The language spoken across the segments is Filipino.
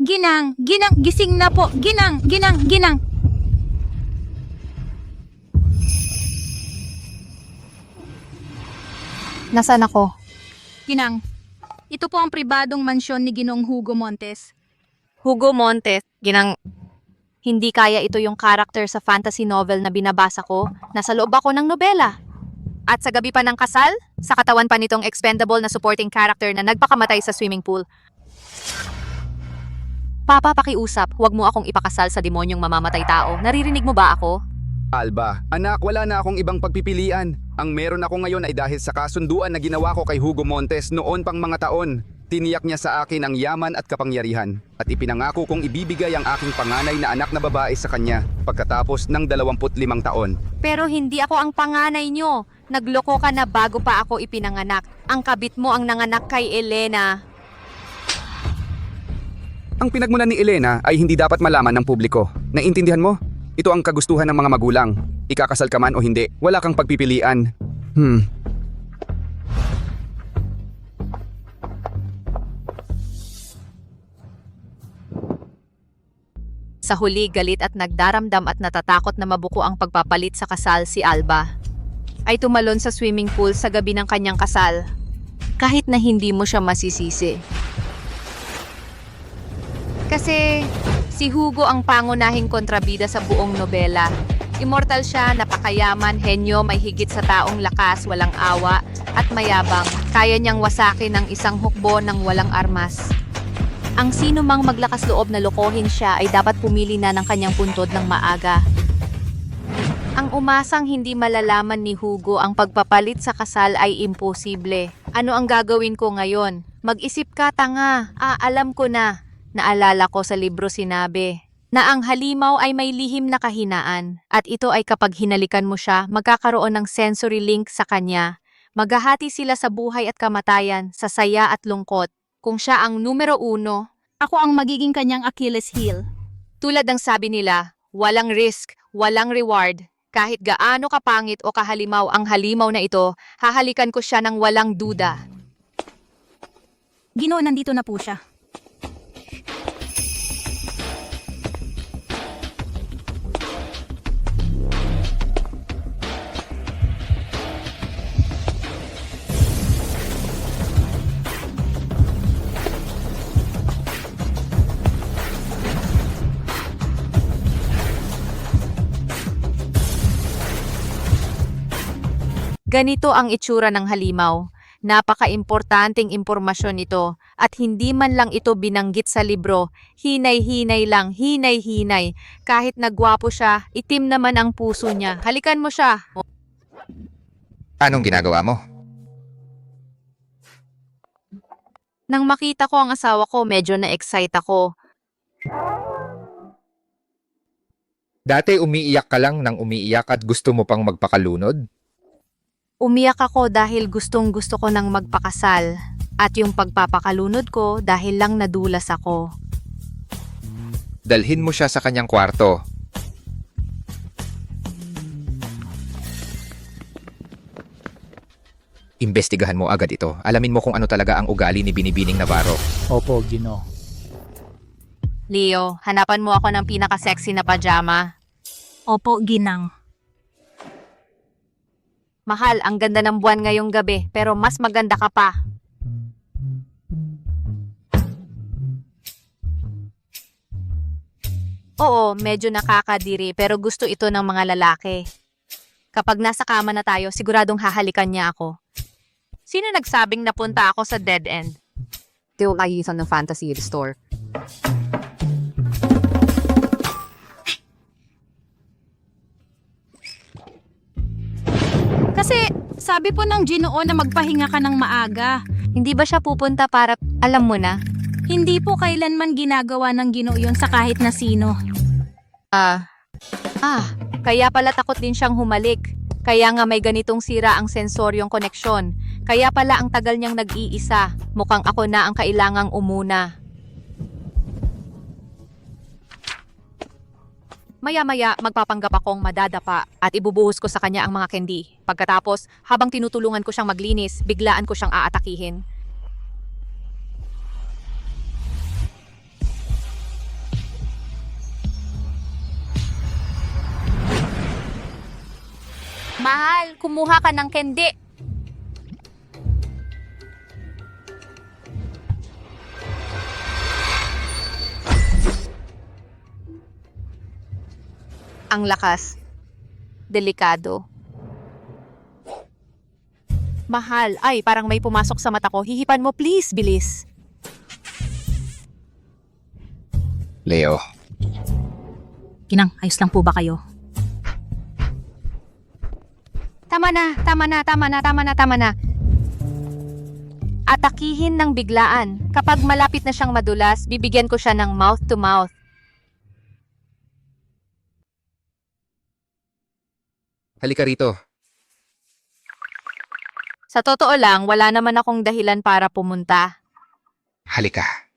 Ginang, ginang, gising na po. Ginang, ginang, ginang. Nasaan ako? Ginang, ito po ang pribadong mansyon ni Ginoong Hugo Montes. Hugo Montes, hindi kaya ito yung character sa fantasy novel na binabasa ko. Nasa loob ako ng nobela. At sa gabi pa ng kasal, sa katawan pa nitong expendable na supporting character na nagpakamatay sa swimming pool. Papa, pakiusap, huwag mo akong ipakasal sa demonyong mamamatay tao. Naririnig mo ba ako? Alba, anak, wala na akong ibang pagpipilian. Ang meron ako ngayon ay dahil sa kasunduan na ginawa ko kay Hugo Montes noon pang mga taon. Tiniyak niya sa akin ang yaman at kapangyarihan at ipinangako kong ibibigay ang aking panganay na anak na babae sa kanya pagkatapos ng 25 taon. Pero hindi ako ang panganay nyo. Nagloko ka na bago pa ako ipinanganak. Ang kabit mo ang nanganak kay Elena. Ang pinagmulan ni Elena ay hindi dapat malaman ng publiko. Naiintindihan mo? Ito ang kagustuhan ng mga magulang. Ikakasal ka man o hindi, wala kang pagpipilian. Sa huli, galit at nagdaramdam at natatakot na mabuko ang pagpapalit sa kasal si Alba. Ay tumalon sa swimming pool sa gabi ng kanyang kasal. Kahit na hindi mo siya masisisi. Kasi si Hugo ang pangunahing kontrabida sa buong nobela. Immortal siya, napakayaman, henyo, may higit sa taong lakas, walang awa, at mayabang. Kaya niyang wasakin ng isang hukbo ng walang armas. Ang sino mang maglakas loob na lokohin siya ay dapat pumili na ng kanyang puntod ng maaga. Ang umasang hindi malalaman ni Hugo ang pagpapalit sa kasal ay imposible. Ano ang gagawin ko ngayon? Mag-isip ka, tanga. Alam ko na. Naalala ko sa libro sinabi na ang halimaw ay may lihim na kahinaan at ito ay kapag hinalikan mo siya, magkakaroon ng sensory link sa kanya. Maghahati sila sa buhay at kamatayan, sa saya at lungkot. Kung siya ang numero 1, Ako ang magiging kanyang Achilles heel. tulad ng sabi nila, walang risk, walang reward. Kahit gaano kapangit o kahalimaw ang halimaw na ito, hahalikan ko siya ng walang duda. Ginoo, nandito na po siya. Ganito ang itsura ng halimaw. Napaka-importanting impormasyon ito at hindi man lang ito binanggit sa libro. Hinay-hinay lang, hinay-hinay. Kahit nagwapo siya, itim naman ang puso niya. Halikan mo siya. Anong ginagawa mo? Nang makita ko ang asawa ko, medyo na-excite ako. Dati umiiyak ka lang nang umiiyak at gusto mo pang magpakalunod? Umiyak ako dahil gustong-gusto ko nang magpakasal. At yung pagpapakalunod ko dahil lang nadulas ako. Dalhin mo siya sa kanyang kwarto. Imbestigahan mo agad ito. Alamin mo kung ano talaga ang ugali ni Binibining Navarro. Opo, Gino. Leo, hanapan mo ako ng pinaka-sexy na pajama. Opo, ginang. Mahal, ang ganda ng buwan ngayong gabi, pero mas maganda ka pa. Oo, medyo nakakadiri, pero gusto ito ng mga lalaki. Kapag nasa kama na tayo, siguradong hahalikan niya ako. Sino nagsabing napunta ako sa dead end? Ito ay isang ng fantasy store. Kasi sabi po ng Ginoo na magpahinga ka ng maaga. Hindi ba siya pupunta para, alam mo na? Hindi po kailanman ginagawa ng Ginoo yun sa kahit na sino. Kaya pala takot din siyang humalik. Kaya nga may ganitong sira ang sensoryong koneksyon. Kaya pala ang tagal niyang nag-iisa. Mukhang ako na ang kailangang umuna. Maya-maya, magpapanggap akong madadapa at ibubuhos ko sa kanya ang mga candy. Pagkatapos, habang tinutulungan ko siyang maglinis, biglaan ko siyang aatakihin. Mahal, kumuha ka ng kendi. Ang lakas. Delikado. Mahal, ay parang may pumasok sa mata ko. Hihipan mo please, bilis. Leo, Ginang, ayos lang po ba kayo? Tama na. Atakihin ng biglaan. Kapag malapit na siyang madulas, bibigyan ko siya ng mouth to mouth. halika rito. Sa totoo lang, wala naman akong dahilan para pumunta. Halika.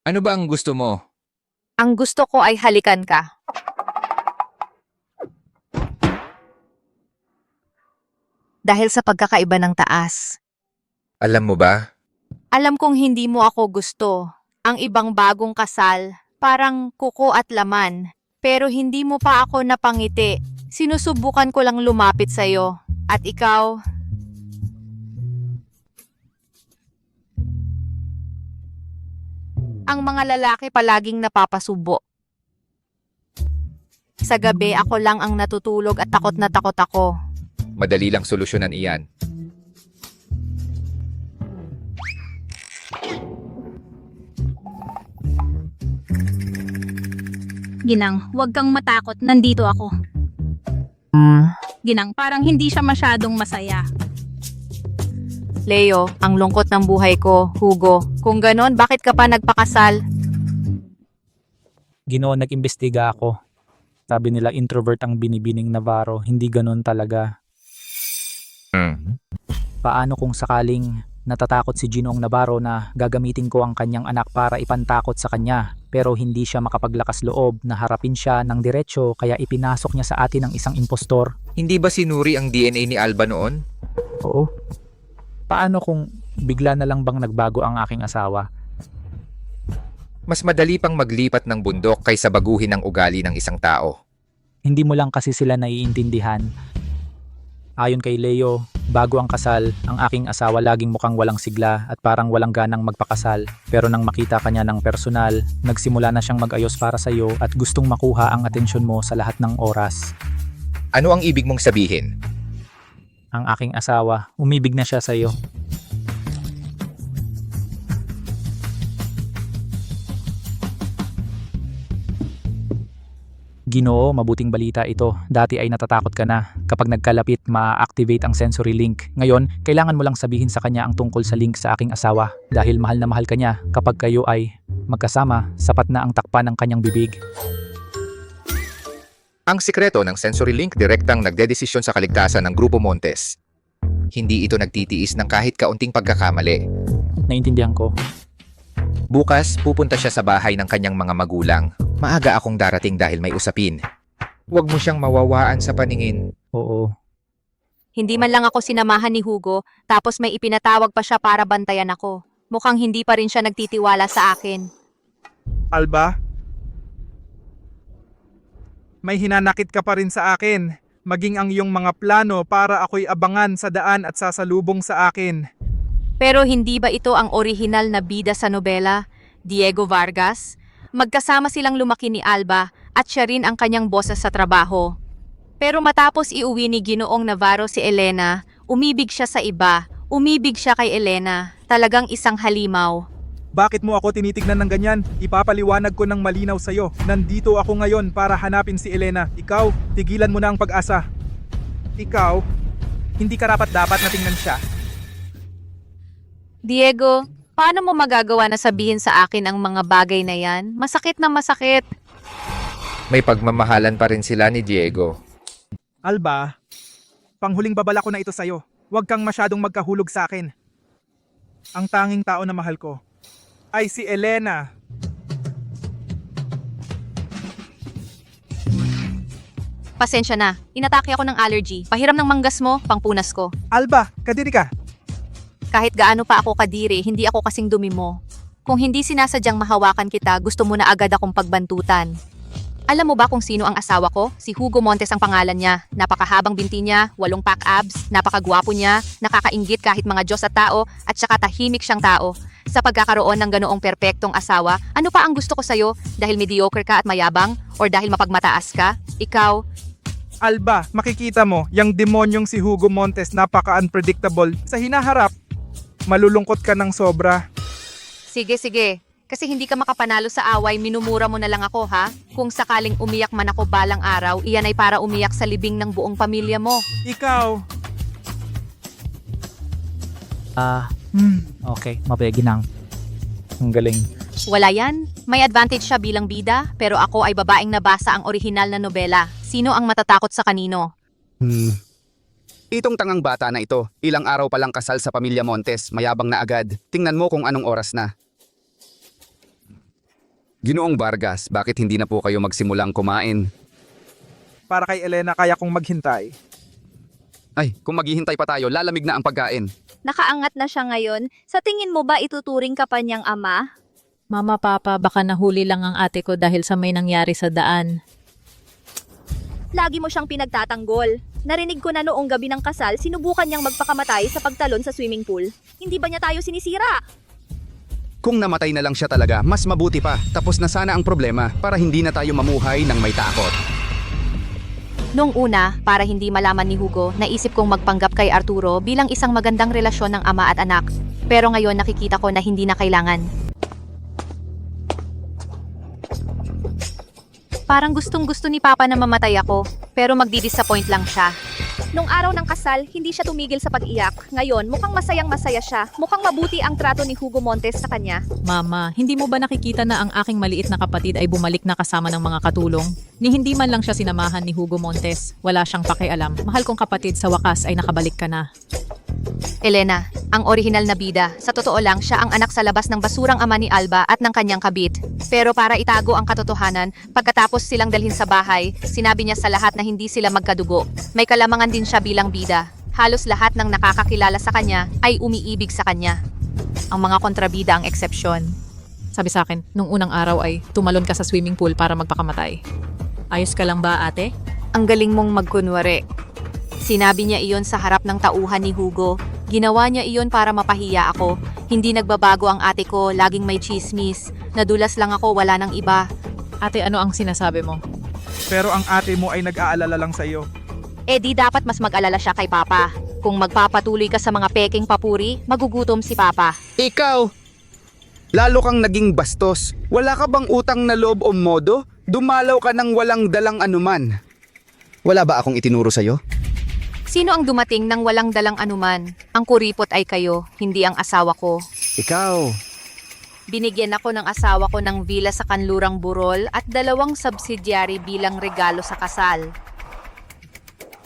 Ano ba ang gusto mo? Ang gusto ko ay halikan ka. Dahil sa pagkakaiba ng taas. Alam mo ba? Alam kong hindi mo ako gusto. Ang ibang bagong kasal, parang kuko at laman. Pero hindi mo pa ako napangiti. Sinusubukan ko lang lumapit sa'yo. At ikaw... Ang mga lalaki palaging napapasubo. Sa gabi ako lang ang natutulog at takot na takot ako. Madali lang solusyonan iyan. Ginang, huwag kang matakot, nandito ako. Ginang, parang hindi siya masyadong masaya. Leo, ang lungkot ng buhay ko, Hugo. Kung ganon, bakit ka pa nagpakasal? Ginoo, nag-imbestiga ako. Sabi nila introvert ang binibining Navarro, hindi ganon talaga. Paano kung sakaling natatakot si Ginoong Navarro na gagamitin ko ang kanyang anak para ipantakot sa kanya, pero hindi siya makapaglakas loob na harapin siya ng diretsyo kaya ipinasok niya sa atin ang isang impostor? Hindi ba sinuri ang DNA ni Alba noon? Oo. Paano kung bigla na lang bang nagbago ang aking asawa? Mas madali pang maglipat ng bundok kaysa baguhin ang ugali ng isang tao. Hindi mo lang kasi sila naiintindihan. Ayon kay Leo, bago ang kasal, ang aking asawa laging mukhang walang sigla at parang walang ganang magpakasal. Pero nang makita ka niya ng personal, nagsimula na siyang mag-ayos para sa iyo at gustong makuha ang atensyon mo sa lahat ng oras. Ano ang ibig mong sabihin? Ang aking asawa, umibig na siya sa iyo. Ginoo, mabuting balita ito. Dati ay natatakot ka na. Kapag nagkalapit, ma-activate ang sensory link. Ngayon, kailangan mo lang sabihin sa kanya ang tungkol sa link sa aking asawa. Dahil mahal na mahal ka niya. Kapag kayo ay magkasama, sapat na ang takpan ng kanyang bibig. Ang sikreto ng sensory link direktang nagdedesisyon sa kaligtasan ng Grupo Montes. Hindi ito nagtitiis ng kahit kaunting pagkakamali. Naintindihan ko. Bukas, pupunta siya sa bahay ng kanyang mga magulang. Maaga akong darating dahil may usapin. Huwag mo siyang mawawaan sa paningin. Oo. Hindi man lang ako sinamahan ni Hugo, tapos may ipinatawag pa siya para bantayan ako. Mukhang hindi pa rin siya nagtitiwala sa akin. Alba? May hinanakit ka pa rin sa akin, maging ang iyong mga plano para ako'y abangan sa daan at sasalubong sa akin. Pero hindi ba ito ang orihinal na bida sa nobela, Diego Vargas? Magkasama silang lumaki ni Alba at siya rin ang kanyang boses sa trabaho. Pero matapos iuwi ni Ginoong Navarro si Elena, umibig siya sa iba. Umibig siya kay Elena. Talagang isang halimaw. Bakit mo ako tinitignan ng ganyan? Ipapaliwanag ko ng malinaw sa'yo. Nandito ako ngayon para hanapin si Elena. Ikaw, tigilan mo na ang pag-asa. Ikaw, hindi karapat dapat na tingnan siya. Diego, paano mo magagawa na sabihin sa akin ang mga bagay na yan? Masakit na masakit. May pagmamahalan pa rin sila ni Diego. Alba, panghuling babala ko na ito sa'yo. Huwag kang masyadong magkahulog sa akin. Ang tanging tao na mahal ko ay si Elena. Pasensya na. Inatake ako ng allergy. Pahiram ng manggas mo, pangpunas ko. Alba, kadiri ka. Kahit gaano pa ako kadiri, hindi ako kasing dumi mo. Kung hindi sinasadyang mahawakan kita, gusto mo na agad akong pagbantutan. Alam mo ba kung sino ang asawa ko? Si Hugo Montes ang pangalan niya. Napakahabang binti niya, 8 pack abs, napakagwapo niya, nakakainggit kahit mga Diyos at tao, at saka tahimik siyang tao. Sa pagkakaroon ng ganoong perpektong asawa, ano pa ang gusto ko sa'yo? Dahil mediocre ka at mayabang? Or dahil mapagmataas ka? Ikaw, Alba, makikita mo, yung demonyong si Hugo Montes napaka-unpredictable. Sa hinaharap, malulungkot ka ng sobra. sige. Kasi hindi ka makapanalo sa away, minumura mo na lang ako, ha? Kung sakaling umiyak man ako balang araw, iyan ay para umiyak sa libing ng buong pamilya mo. Ikaw, Okay, mabeginang. Ang galing. Wala yan. May advantage siya bilang bida, pero ako ay babaeng nabasa ang orihinal na nobela. Sino ang matatakot sa kanino? Itong tangang bata na ito, ilang araw pa lang kasal sa pamilya Montes, mayabang na agad. Tingnan mo kung anong oras na. Ginoong Vargas, bakit hindi na po kayo magsimulang kumain? para kay Elena kaya kong maghintay. Ay, kung maghihintay pa tayo, lalamig na ang pagkain. Nakaangat na siya ngayon. Sa tingin mo ba ituturing ka pa niyang ama? Mama, Papa, baka nahuli lang ang ate ko dahil sa may nangyari sa daan. Lagi mo siyang pinagtatanggol. Narinig ko na noong gabi ng kasal, sinubukan niyang magpakamatay sa pagtalon sa swimming pool. Hindi ba niya tayo sinisira? Kung namatay na lang siya talaga, mas mabuti pa. Tapos na sana ang problema para hindi na tayo mamuhay ng may takot. Noong una, para hindi malaman ni Hugo, naisip kong magpanggap kay Arturo bilang isang magandang relasyon ng ama at anak. Pero ngayon nakikita ko na hindi na kailangan. Parang gustong-gusto ni Papa na mamatay ako, pero magdi-disappoint lang siya. Nung araw ng kasal, hindi siya tumigil sa pag-iyak. Ngayon, mukhang masayang-masaya siya. Mukhang mabuti ang trato ni Hugo Montes sa kanya. Mama, hindi mo ba nakikita na ang aking maliit na kapatid ay bumalik na kasama ng mga katulong? Ni hindi man lang siya sinamahan ni Hugo Montes. Wala siyang pakialam. Mahal kong kapatid, sa wakas ay nakabalik ka na. Elena, ang orihinal na bida. Sa totoo lang, siya ang anak sa labas ng basurang ama ni Alba at ng kanyang kabit. Pero para itago ang katotohanan, pagkatapos silang dalhin sa bahay, sinabi niya sa lahat na hindi sila magkadugo. May kalamangan din siya bilang bida. Halos lahat ng nakakakilala sa kanya ay umiibig sa kanya. Ang mga kontrabida ang eksepsyon. Sabi sa akin, nung unang araw ay tumalon ka sa swimming pool para magpakamatay. Ayos ka lang ba, ate? Ang galing mong magkunwari. Sinabi niya iyon sa harap ng tauhan ni Hugo. Ginawa niya iyon para mapahiya ako. Hindi nagbabago ang ate ko, laging may chismis. Nadulas lang ako, wala nang iba. Ate, ano ang sinasabi mo? Pero ang ate mo ay nag-aalala lang sa'yo. Eh di dapat mas mag-alala siya kay Papa. Kung magpapatuloy ka sa mga peking papuri, magugutom si Papa. Ikaw! Lalo kang naging bastos. Wala ka bang utang na loob o modo? Dumalaw ka ng walang dalang anuman. Wala ba akong itinuro sa'yo? Sino ang dumating ng walang dalang anuman? Ang kuripot ay kayo, hindi ang asawa ko. Ikaw. Binigyan ako ng asawa ko ng villa sa Kanlurang Burol at 2 subsidiary bilang regalo sa kasal.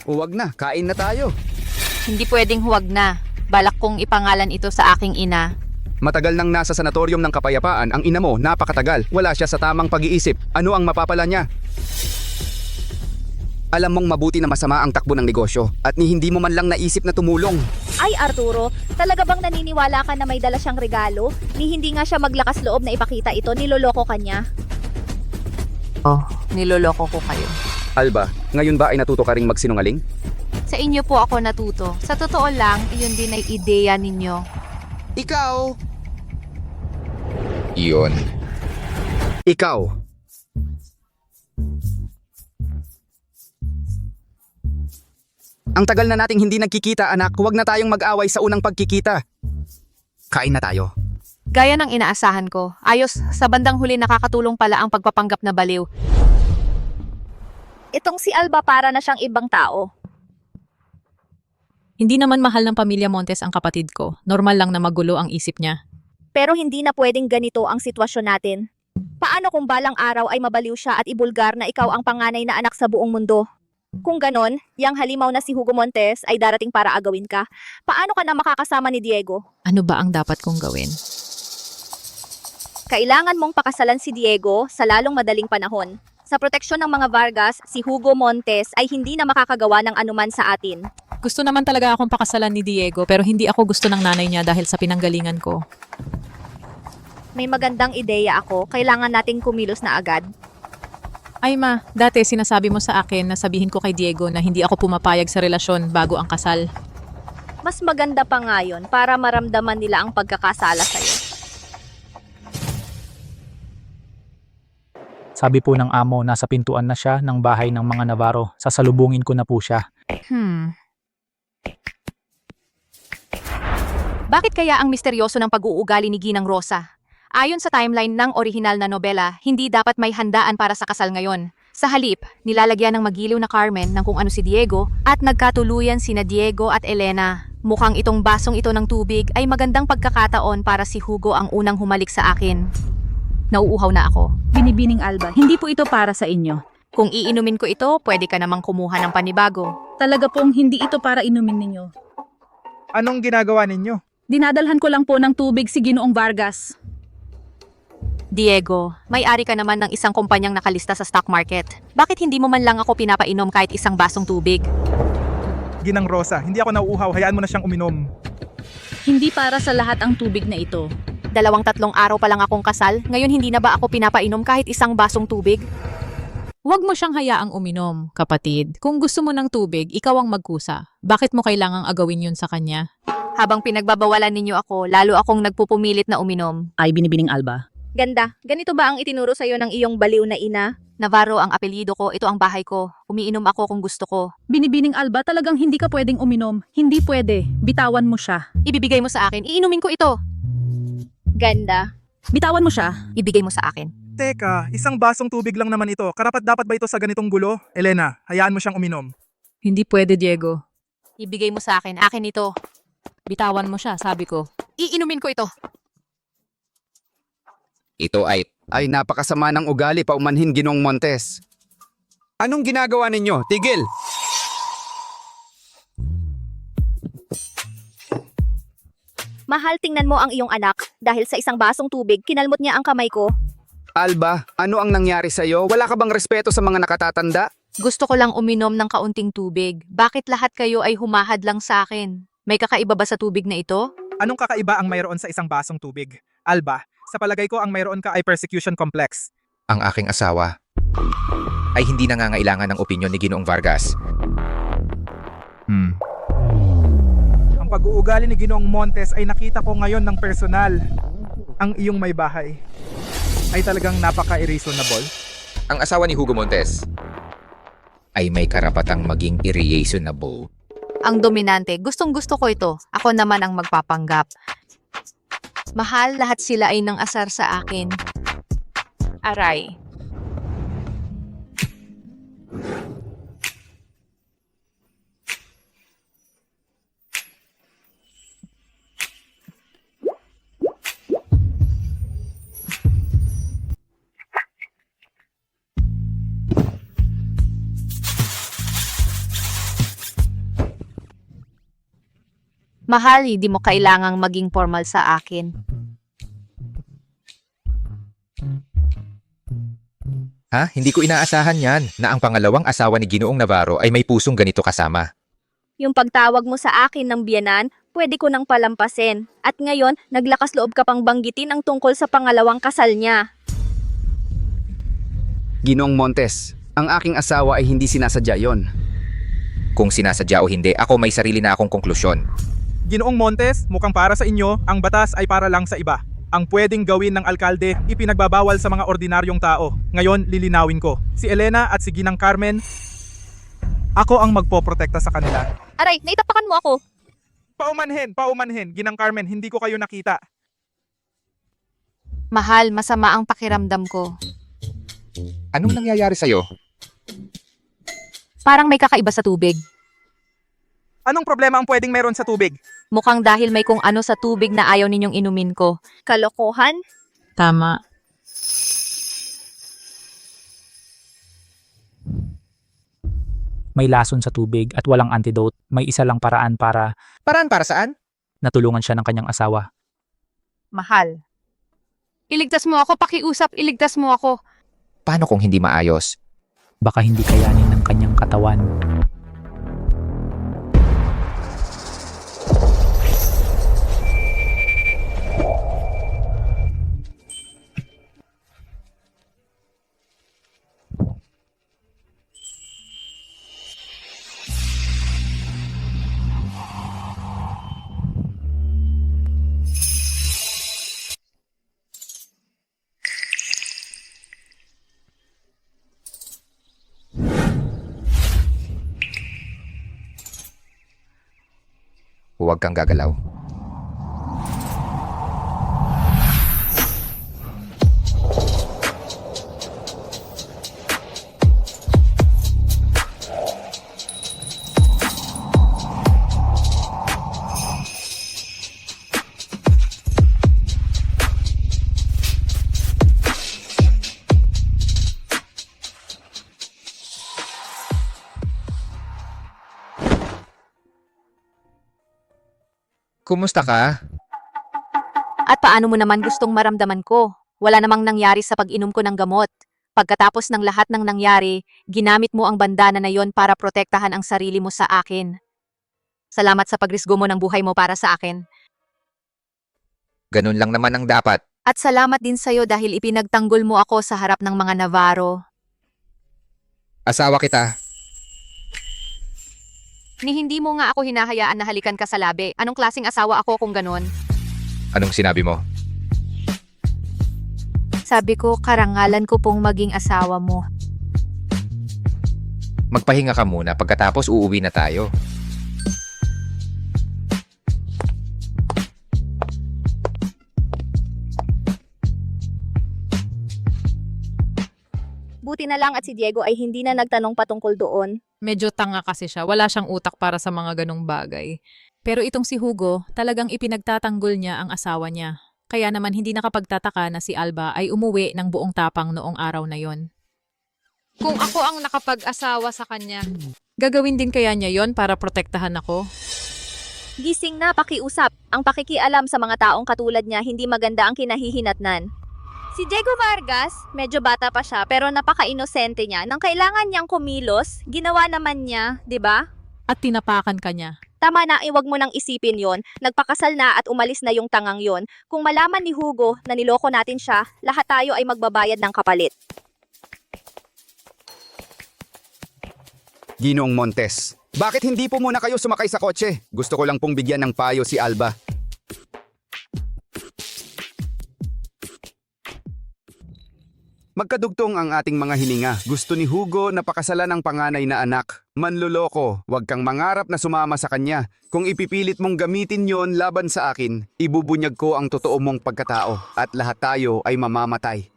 Huwag na, kain na tayo. Hindi pwedeng huwag na. Balak kong ipangalan ito sa aking ina. Matagal nang nasa sanatorium ng kapayapaan ang ina mo, napakatagal. Wala siya sa tamang pag-iisip. Ano ang mapapala niya? Alam mong mabuti na masama ang takbo ng negosyo at ni hindi mo man lang naisip na tumulong. Ay Arturo, talaga bang naniniwala ka na may dala siyang regalo? Ni hindi nga siya maglakas loob na ipakita ito, niloloko ka niya? Oh, niloloko ko kayo. Alba, ngayon ba ay natuto ka ring magsinungaling? Sa inyo po ako natuto. Sa totoo lang, iyon din ay ideya ninyo. Ikaw! Iyon. Ikaw! Ang tagal na nating hindi nagkikita, anak. Huwag na tayong mag-away sa unang pagkikita. Kain na tayo. Gaya ng inaasahan ko, ayos, sa bandang huli nakakatulong pala ang pagpapanggap na baliw. Itong si Alba para na siyang ibang tao. Hindi naman mahal ng pamilya Montes ang kapatid ko. Normal lang na magulo ang isip niya. Pero hindi na pwedeng ganito ang sitwasyon natin. Paano kung balang araw ay mabaliw siya at ibulgar na ikaw ang panganay na anak sa buong mundo? Kung ganon, yang halimaw na si Hugo Montes ay darating para agawin ka. Paano ka na makakasama ni Diego? Ano ba ang dapat kong gawin? Kailangan mong pakasalan si Diego sa lalong madaling panahon. Sa proteksyon ng mga Vargas, si Hugo Montes ay hindi na makakagawa ng anuman sa atin. Gusto naman talaga akong pakasalan ni Diego pero hindi ako gusto ng nanay niya dahil sa pinanggalingan ko. May magandang ideya ako, kailangan nating kumilos na agad. Ay ma, dati sinasabi mo sa akin na sabihin ko kay Diego na hindi ako pumapayag sa relasyon bago ang kasal. Mas maganda pa nga yun para maramdaman nila ang pagkakasala sa'yo. Sabi po ng amo, nasa pintuan na siya ng bahay ng mga Navarro. Sasalubungin ko na po siya. Bakit kaya ang misteryoso ng pag-uugali ni Ginang Rosa? Ayon sa timeline ng orihinal na nobela, hindi dapat may handaan para sa kasal ngayon. Sa halip, nilalagyan ng magiliw na Carmen ng kung ano si Diego at nagkatuluyan sina Diego at Elena. Mukhang itong basong ito ng tubig ay magandang pagkakataon para si Hugo ang unang humalik sa akin. Nauuhaw na ako. Binibining Alba, hindi po ito para sa inyo. Kung iinumin ko ito, pwede ka namang kumuha ng panibago. Talaga pong hindi ito para inumin ninyo. Anong ginagawa ninyo? Dinadalhan ko lang po ng tubig si Ginoong Vargas. Diego, may-ari ka naman ng isang kumpanyang nakalista sa stock market. Bakit hindi mo man lang ako pinapainom kahit isang basong tubig? Ginang Rosa, hindi ako nauuhaw, hayaan mo na siyang uminom. Hindi para sa lahat ang tubig na ito. 2-3 araw pa lang akong kasal, ngayon hindi na ba ako pinapainom kahit isang basong tubig? Huwag mo siyang hayaang uminom, kapatid. Kung gusto mo ng tubig, ikaw ang magkusa. Bakit mo kailangang agawin yun sa kanya? Habang pinagbabawalan ninyo ako, lalo akong nagpupumilit na uminom. Ay, Binibining Alba. Ganda, ganito ba ang itinuro sa'yo ng iyong baliw na ina? Navarro ang apelyido ko, ito ang bahay ko. Umiinom ako kung gusto ko. Binibining Alba, talagang hindi ka pwedeng uminom. Hindi pwede. Bitawan mo siya. Ibibigay mo sa akin, iinumin ko ito. Ganda. Bitawan mo siya. Ibigay mo sa akin. Teka, isang basong tubig lang naman ito. Karapat dapat ba ito sa ganitong gulo? Elena, hayaan mo siyang uminom. Hindi pwede, Diego. Ibigay mo sa akin, akin ito. Bitawan mo siya, sabi ko. Iinumin ko ito. Ito Ay napakasama ng ugali paumanhin Ginoong Montes. Anong ginagawa ninyo? Tigil! Mahal, tingnan mo ang iyong anak. Dahil sa isang basong tubig, kinalmot niya ang kamay ko. Alba, ano ang nangyari sa'yo? Wala ka bang respeto sa mga nakatatanda? Gusto ko lang uminom ng kaunting tubig. Bakit lahat kayo ay humahad lang sa akin? May kakaiba ba sa tubig na ito? Anong kakaiba ang mayroon sa isang basong tubig? Alba, sa palagay ko ang mayroon ka ay persecution complex. ang aking asawa ay hindi nangangailangan ng opinyon ni Ginoong Vargas. Ang pag-uugali ni Ginoong Montes ay nakita ko ngayon ng personal. Ang iyong may bahay ay talagang napaka-irreasonable. Ang asawa ni Hugo Montes ay may karapatang maging irreasonable. Ang dominante, gustong-gusto ko ito. Ako naman ang magpapanggap. Mahal, lahat sila ay nang asar sa akin. Aray. Mahal, hindi mo kailangang maging formal sa akin. Ha? Hindi ko inaasahan yan na ang pangalawang asawa ni Ginoong Navarro ay may pusong ganito kasama. Yung pagtawag mo sa akin ng biyanan, pwede ko nang palampasin. At ngayon, naglakas loob ka pang banggitin ang tungkol sa pangalawang kasal niya. Ginoong Montes, ang aking asawa ay hindi sinasadya yon. Kung sinasadya o hindi, ako may sarili na akong konklusyon. Ginoong Montes, mukhang para sa inyo, ang batas ay para lang sa iba. Ang pwedeng gawin ng alkalde, ipinagbabawal sa mga ordinaryong tao. Ngayon, lilinawin ko. Si Elena at si Ginang Carmen, ako ang magpoprotekta sa kanila. Aray, naitapakan mo ako. Paumanhin, Ginang Carmen, hindi ko kayo nakita. Mahal, masama ang pakiramdam ko. Anong nangyayari sa'yo? Parang may kakaiba sa tubig. Anong problema ang pwedeng meron sa tubig? Mukhang dahil may kung ano sa tubig na ayaw ninyong inumin ko. Kalokohan? Tama. May lason sa tubig at walang antidote. May isa lang paraan para Paraan para saan? natulungan siya ng kanyang asawa. Mahal. Iligtas mo ako, pakiusap, iligtas mo ako. Paano kung hindi maayos? Baka hindi kayanin ng kanyang katawan. Huwag kang gagalaw. Kumusta ka? At paano mo naman gustong maramdaman ko? Wala namang nangyari sa pag-inom ko ng gamot. Pagkatapos ng lahat ng nangyari, ginamit mo ang bandana na yon para protektahan ang sarili mo sa akin. Salamat sa pagrisgo mo ng buhay mo para sa akin. Ganun lang naman ang dapat. At salamat din sa'yo dahil ipinagtanggol mo ako sa harap ng mga Navarro. Asawa kita. Ni hindi mo nga ako hinahayaan na halikan ka sa labi. Anong klaseng asawa ako kung ganon? Anong sinabi mo? Sabi ko, karangalan ko pong maging asawa mo. Magpahinga ka muna, pagkatapos uuwi na tayo. Buti na lang at si Diego ay hindi na nagtanong patungkol doon. Medyo tanga kasi siya. Wala siyang utak para sa mga ganong bagay. Pero itong si Hugo, talagang ipinagtatanggol niya ang asawa niya. Kaya naman hindi nakapagtataka na si Alba ay umuwi ng buong tapang noong araw na yon. Kung ako ang nakapag-asawa sa kanya, gagawin din kaya niya yon para protektahan ako? Gising na, pakiusap. Ang pakikialam sa mga taong katulad niya hindi maganda ang kinahihinatnan. Si Diego Vargas, medyo bata pa siya pero napaka-inosente niya. Nang kailangan niyang kumilos, ginawa naman niya, 'di ba? At tinapakan ka niya. Tama na, iwag mo nang isipin yon. Nagpakasal na at umalis na yung tangang yon. Kung malaman ni Hugo na niloko natin siya, lahat tayo ay magbabayad ng kapalit. Ginoong Montes, bakit hindi po muna kayo sumakay sa kotse? Gusto ko lang pong bigyan ng payo si Alba. Magkadugtong ang ating mga hininga. Gusto ni Hugo na pakasalan ang panganay na anak. Manloloko, huwag kang mangarap na sumama sa kanya. Kung ipipilit mong gamitin yon laban sa akin, ibubunyag ko ang totoo mong pagkatao at lahat tayo ay mamamatay.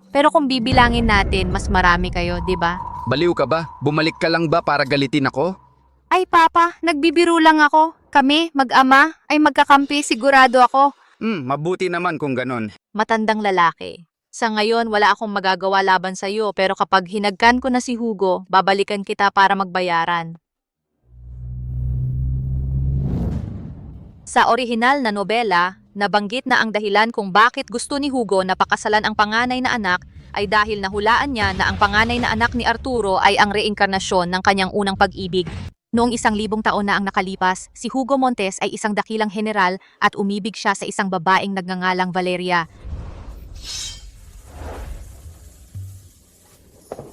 Pero kung bibilangin natin, mas marami kayo, di ba? Baliw ka ba? Bumalik ka lang ba para galitin ako? Ay papa, nagbibiro lang ako. Kami, mag-ama, ay magkakampi, sigurado ako. Mabuti naman kung ganon. Matandang lalaki. Sa ngayon, wala akong magagawa laban sa iyo pero kapag hinagkan ko na si Hugo, babalikan kita para magbayaran. Sa orihinal na nobela, nabanggit na ang dahilan kung bakit gusto ni Hugo na pakasalan ang panganay na anak ay dahil nahulaan niya na ang panganay na anak ni Arturo ay ang reinkarnasyon ng kanyang unang pag-ibig. Noong 1,000 taon na ang nakalipas, si Hugo Montes ay isang dakilang general at umibig siya sa isang babaeng nagngangalang Valeria.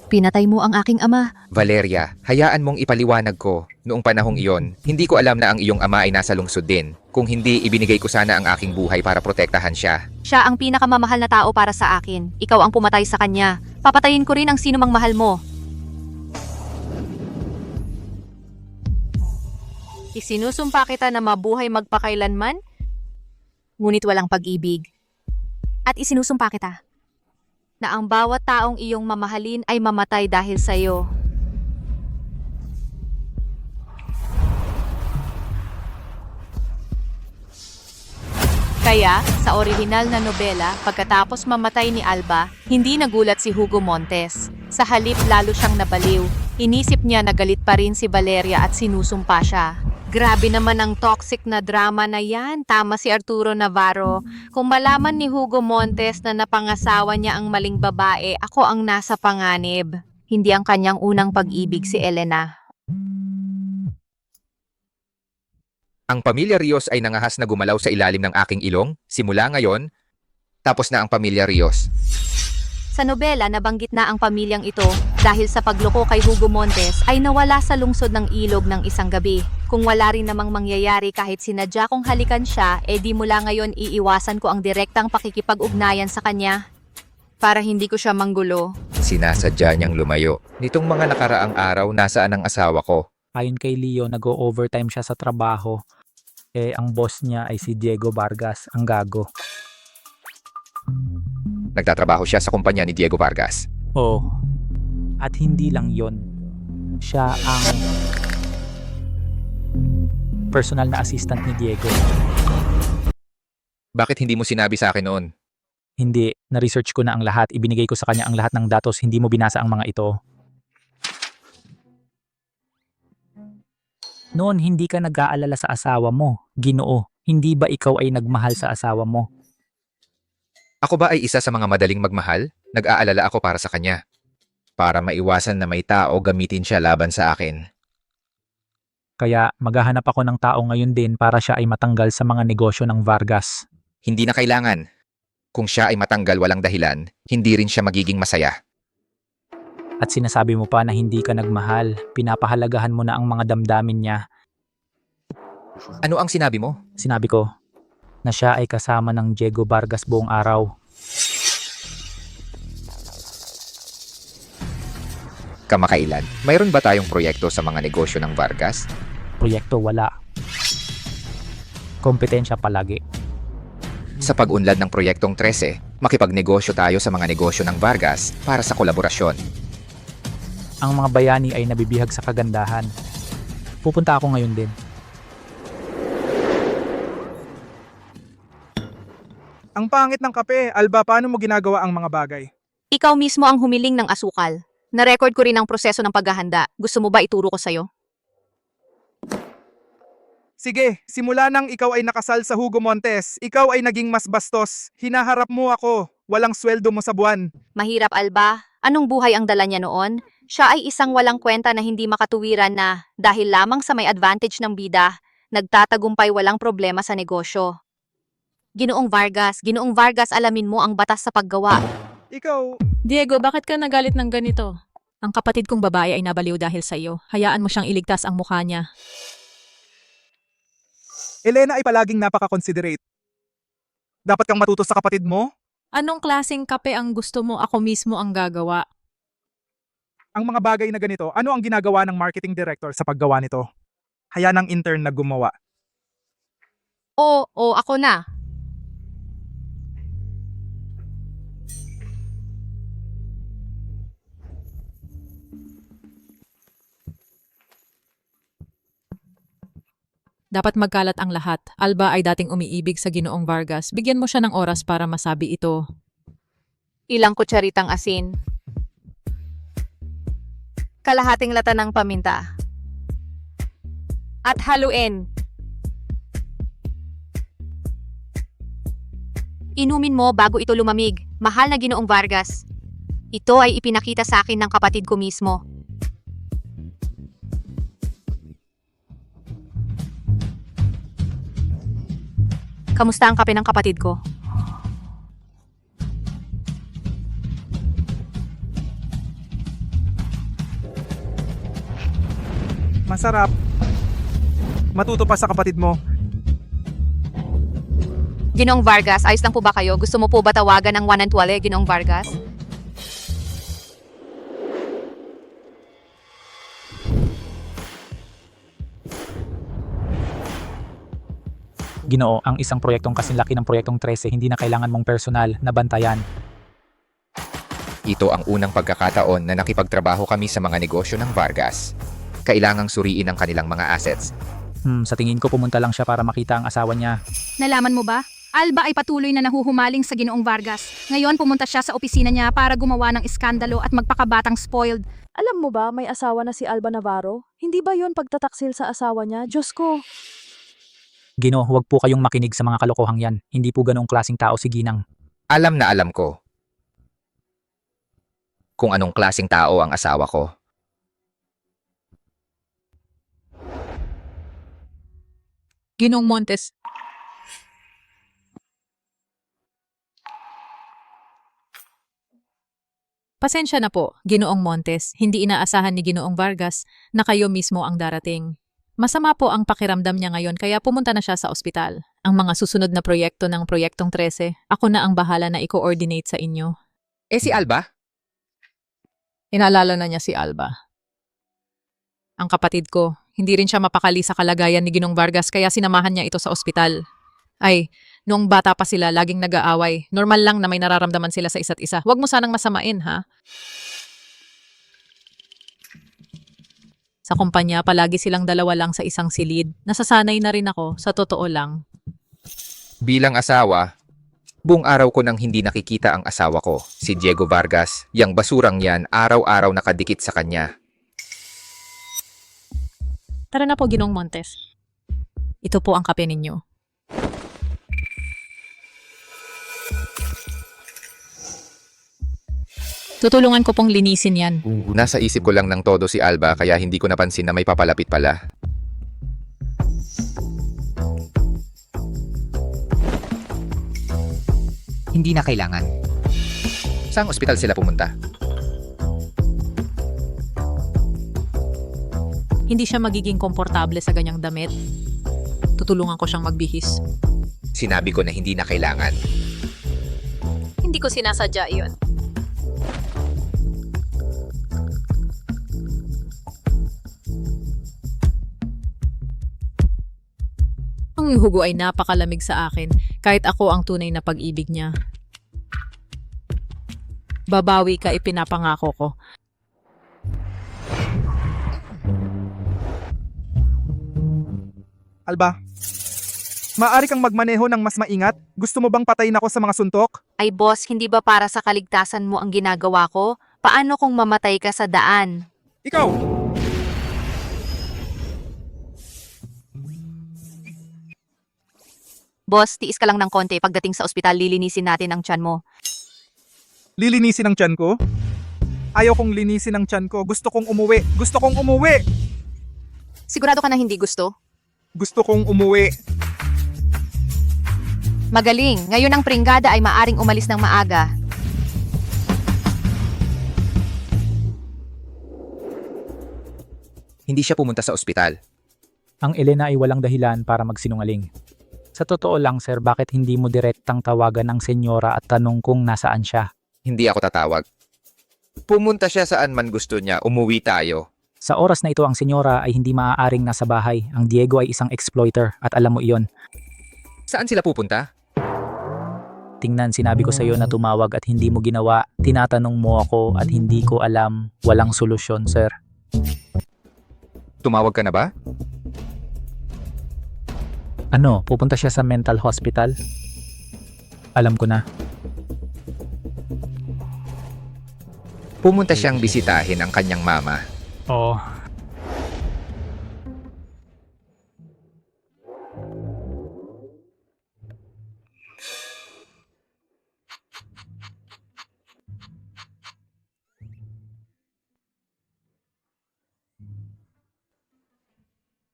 Pinatay mo ang aking ama. Valeria, hayaan mong ipaliwanag ko. Noong panahong iyon, hindi ko alam na ang iyong ama ay nasa lungsod din. Kung hindi, ibinigay ko sana ang aking buhay para protektahan siya. Siya ang pinakamamahal na tao para sa akin. Ikaw ang pumatay sa kanya. Papatayin ko rin ang sinumang mahal mo. Isinusumpa kita na mabuhay magpakailanman, ngunit walang pag-ibig. At isinusumpa kita na ang bawat taong iyong mamahalin ay mamatay dahil sa iyo. Kaya, sa orihinal na nobela, pagkatapos mamatay ni Alba, hindi nagulat si Hugo Montes. Sa halip lalo siyang nabaliw. Inisip niya na galit pa rin si Valeria at sinusumpa siya. Grabe naman ang toxic na drama na yan. Tama si Arturo Navarro. Kung malaman ni Hugo Montes na napangasawa niya ang maling babae, ako ang nasa panganib. Hindi ang kanyang unang pag-ibig si Elena. Ang pamilya Rios ay nangahas na gumalaw sa ilalim ng aking ilong. Simula ngayon, tapos na ang pamilya Rios. Sa nobela, nabanggit na ang pamilyang ito dahil sa pagloko kay Hugo Montes ay nawala sa lungsod ng ilog ng isang gabi. Kung wala rin namang mangyayari kahit sinadya kong halikan siya, di mula ngayon iiwasan ko ang direktang pakikipag-ugnayan sa kanya para hindi ko siya manggulo. Sinasadya niyang lumayo. Nitong mga nakaraang araw, nasaan ang asawa ko? Ayon kay Leo, nag-overtime siya sa trabaho. Ang boss niya ay si Diego Vargas, ang gago. Nagtatrabaho siya sa kumpanya ni Diego Vargas. Oh, at hindi lang yon. Siya ang personal na assistant ni Diego. Bakit hindi mo sinabi sa akin noon? Hindi, na-research ko na ang lahat. Ibinigay ko sa kanya ang lahat ng datos. Hindi mo binasa ang mga ito. Noon, hindi ka nag-aalala sa asawa mo. Ginoo, hindi ba ikaw ay nagmahal sa asawa mo? Ako ba ay isa sa mga madaling magmahal? Nag-aalala ako para sa kanya. Para maiwasan na may tao gamitin siya laban sa akin. Kaya maghahanap ako ng tao ngayon din para siya ay matanggal sa mga negosyo ng Vargas. Hindi na kailangan. Kung siya ay matanggal walang dahilan, hindi rin siya magiging masaya. At sinasabi mo pa na hindi ka nagmahal. Pinapahalagahan mo na ang mga damdamin niya. Ano ang sinabi mo? Sinabi ko na siya ay kasama ng Diego Vargas buong araw. Kamakailan, mayroon ba tayong proyekto sa mga negosyo ng Vargas? Proyekto wala. Kompetensya palagi. Sa pag-unlad ng Proyektong 13, makipagnegosyo tayo sa mga negosyo ng Vargas para sa kolaborasyon. Ang mga bayani ay nabibihag sa kagandahan. Pupunta ako ngayon din. Ang pangit ng kape. Alba, paano mo ginagawa ang mga bagay? Ikaw mismo ang humiling ng asukal. Na-record ko rin ang proseso ng paghahanda. Gusto mo ba ituro ko sa'yo? Sige, simula nang ikaw ay nakasal sa Hugo Montes, ikaw ay naging mas bastos. Hinaharap mo ako. Walang sweldo mo sa buwan. Mahirap, Alba. Anong buhay ang dala niya noon? Siya ay isang walang kwenta na hindi makatuwiran na, dahil lamang sa may advantage ng bida, nagtatagumpay walang problema sa negosyo. Ginoong Vargas, alamin mo ang batas sa paggawa. Ikaw, Diego, bakit ka nagalit ng ganito? Ang kapatid kong babae ay nabaliw dahil sa iyo. Hayaan mo siyang iligtas ang mukha niya. Elena ay palaging napaka-considerate. Dapat kang matuto sa kapatid mo. Anong klaseng kape ang gusto mo? Ako mismo ang gagawa. Ang mga bagay na ganito, ano ang ginagawa ng marketing director sa paggawa nito? Hayaan ang intern na gumawa. Oo, ako na. Dapat magkalat ang lahat. Alba ay dating umiibig sa Ginoong Vargas. Bigyan mo siya ng oras para masabi ito. Ilang kutsaritang asin. Kalahating lata ng paminta. At haluin. Inumin mo bago ito lumamig. Mahal na Ginoong Vargas. Ito ay ipinakita sa akin ng kapatid ko mismo. Kamusta ang kape ng kapatid ko? Masarap. Matuto pa sa kapatid mo. Ginoong Vargas, ayos lang po ba kayo? Gusto mo po ba tawagan ng 112, Ginoong Vargas? Ginoo, ang isang proyektong kasing laki ng Proyektong 13, hindi na kailangan mong personal na bantayan. Ito ang unang pagkakataon na nakipagtrabaho kami sa mga negosyo ng Vargas. Kailangang suriin ang kanilang mga assets. Sa tingin ko pumunta lang siya para makita ang asawa niya. Nalaman mo ba? Alba ay patuloy na nahuhumaling sa Ginoong Vargas. Ngayon pumunta siya sa opisina niya para gumawa ng iskandalo at magpakabatang spoiled. Alam mo ba, may asawa na si Alba Navarro? Hindi ba yon pagtataksil sa asawa niya? Diyos ko! Gino, huwag po kayong makinig sa mga kalokohang yan. Hindi po ganong klaseng tao si Ginang. Alam na alam ko kung anong klaseng tao ang asawa ko. Ginoong Montes, pasensya na po, Ginoong Montes, hindi inaasahan ni Ginoong Vargas na kayo mismo ang darating. Masama po ang pakiramdam niya ngayon kaya pumunta na siya sa ospital. Ang mga susunod na proyekto ng Proyektong 13, ako na ang bahala na i-coordinate sa inyo. Eh si Alba? Inaalala na niya si Alba. Ang kapatid ko, hindi rin siya mapakali sa kalagayan ni Ginoong Vargas kaya sinamahan niya ito sa ospital. Ay, noong bata pa sila, laging nag-aaway. Normal lang na may nararamdaman sila sa isa't isa. Huwag mo sanang masamain, ha? Sa kumpanya, palagi silang dalawa lang sa isang silid. Nasasanay na rin ako, sa totoo lang. Bilang asawa, buong araw ko nang hindi nakikita ang asawa ko, si Diego Vargas. Yang basurang yan, araw-araw nakadikit sa kanya. Tara na po, Ginoong Montes. Ito po ang kape ninyo. Tutulungan ko pong linisin yan. Nasa isip ko lang ng todo si Alba kaya hindi ko napansin na may papalapit pala. Hindi na kailangan. Saang ospital sila pumunta? Hindi siya magiging komportable sa ganyang damit. Tutulungan ko siyang magbihis. Sinabi ko na hindi na kailangan. Hindi ko sinasadya iyon. Ang hugo ay napakalamig sa akin kahit ako ang tunay na pag-ibig niya. Babawi ka, ipinapangako ko. Alba, maaari kang magmaneho ng mas maingat? Gusto mo bang patayin ako sa mga suntok? Ay boss, hindi ba para sa kaligtasan mo ang ginagawa ko? Paano kung mamatay ka sa daan? Ikaw! Boss, tiis ka lang ng konti. Pagdating sa ospital, lilinisin natin ang tiyan mo. Lilinisin ang tiyan ko? Ayaw kong linisin ang tiyan ko. Gusto kong umuwi. Gusto kong umuwi! Sigurado ka na hindi gusto? Gusto kong umuwi. Magaling. Ngayon ang pringgada ay maaring umalis ng maaga. Hindi siya pumunta sa ospital. Ang Elena ay walang dahilan para magsinungaling. Sa totoo lang, sir, bakit hindi mo direktang tawagan ang senyora at tanong kung nasaan siya? Hindi ako tatawag. Pumunta siya saan man gusto niya, umuwi tayo. Sa oras na ito, ang senyora ay hindi maaaring nasa bahay. Ang Diego ay isang exploiter at alam mo iyon. Saan sila pupunta? Tingnan, sinabi ko sa iyo na tumawag at hindi mo ginawa. Tinatanong mo ako at hindi ko alam. Walang solusyon, sir. Tumawag ka na ba? Ano, pupunta siya sa mental hospital? Alam ko na. Pumunta siyang bisitahin ang kanyang mama. Oo.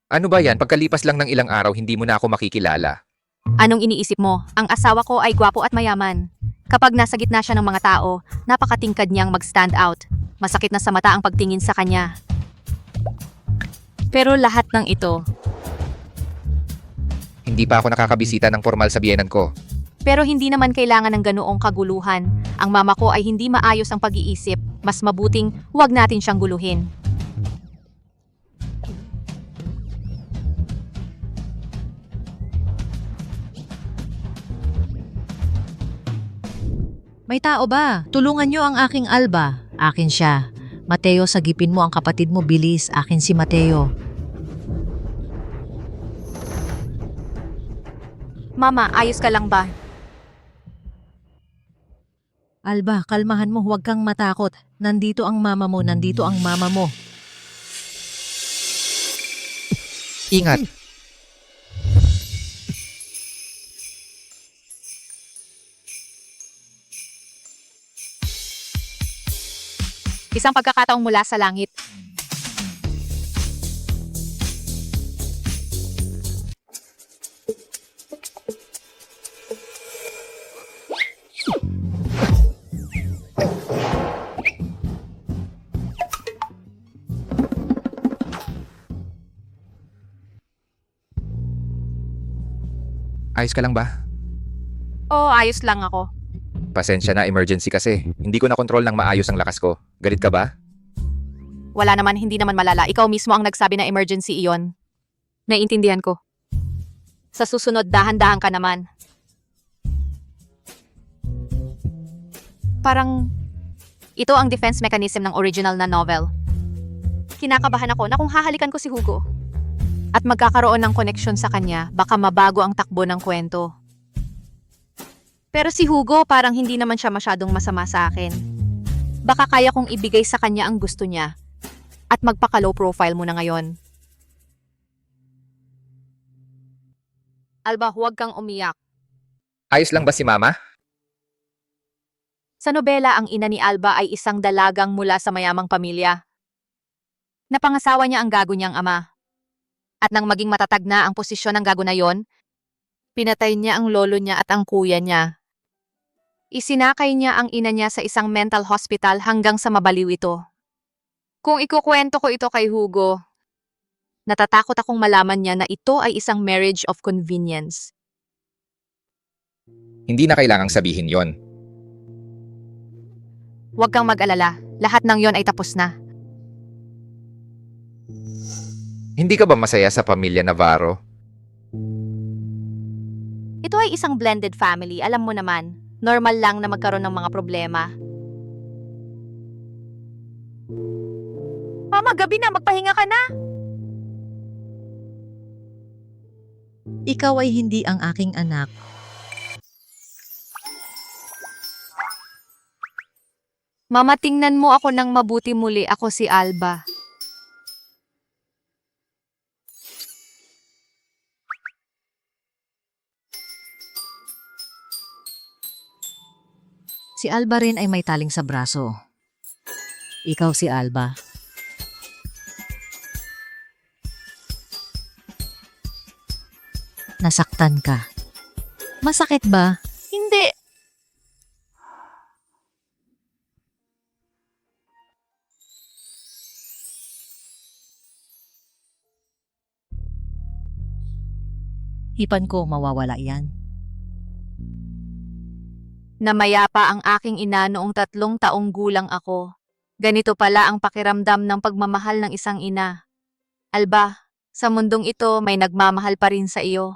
Ano ba yan? Pagkalipas lang ng ilang araw, hindi mo na ako makikilala. Anong iniisip mo? Ang asawa ko ay gwapo at mayaman. Kapag nasa gitna siya ng mga tao, napakatingkad niyang mag-stand out. Masakit na sa mata ang pagtingin sa kanya. Pero lahat ng ito, Hindi pa ako nakakabisita ng formal sa biyenan ko. pero hindi naman kailangan ng ganoong kaguluhan. Ang mama ko ay hindi maayos ang pag-iisip. Mas mabuting huwag natin siyang guluhin. May tao ba? Tulungan niyo ang aking Alba. Akin siya. Mateo, sagipin mo ang kapatid mo, bilis. Akin si Mateo. Mama, ayos ka lang ba? Alba, kalmahan mo, huwag kang matakot. Nandito ang mama mo, nandito ang mama mo. Ingat! Isang pagkakataong mula sa langit. Ayos ka lang ba? Oo, ayos lang ako. Pasensya na, emergency kasi. Hindi ko na kontrol ng maayos ang lakas ko. Galit ka ba? Wala naman, hindi naman malala. Ikaw mismo ang nagsabi na emergency iyon. Naiintindihan ko. Sa susunod, dahan-dahan ka naman. Parang ito ang defense mechanism ng original na novel. Kinakabahan ako na kung hahalikan ko si Hugo at magkakaroon ng koneksyon sa kanya, baka mabago ang takbo ng kwento. Pero si Hugo parang hindi naman siya masyadong masama sa akin. Baka kaya kong ibigay sa kanya ang gusto niya at magpaka-low profile muna ngayon. Alba, huwag kang umiyak. Ayos lang ba si Mama? Sa nobela, ang ina ni Alba ay isang dalagang mula sa mayamang pamilya. Napangasawa niya ang gago niyang ama. At nang maging matatag na ang posisyon ng gago na yon, pinatay niya ang lolo niya at ang kuya niya. Isinakay niya ang ina niya sa isang mental hospital hanggang sa mabaliw ito. Kung ikukwento ko ito kay Hugo, natatakot akong malaman niya na ito ay isang marriage of convenience. Hindi na kailangang sabihin yon. Huwag kang mag-alala, lahat ng yon ay tapos na. Hindi ka ba masaya sa pamilya Navarro? Ito ay isang blended family, alam mo naman. Normal lang na magkaroon ng mga problema. Mama, gabi na, magpahinga ka na. Ikaw ay hindi ang aking anak. Mama, tingnan mo ako ng mabuti muli. Ako si Alba. Si Alba rin ay may taling sa braso. Ikaw si Alba. Nasaktan ka. Masakit ba? Hindi. Hipan ko mawawala yan. Namayapa ang aking ina noong 3 taong gulang ako. Ganito pala ang pakiramdam ng pagmamahal ng isang ina. Alba, sa mundong ito may nagmamahal pa rin sa iyo.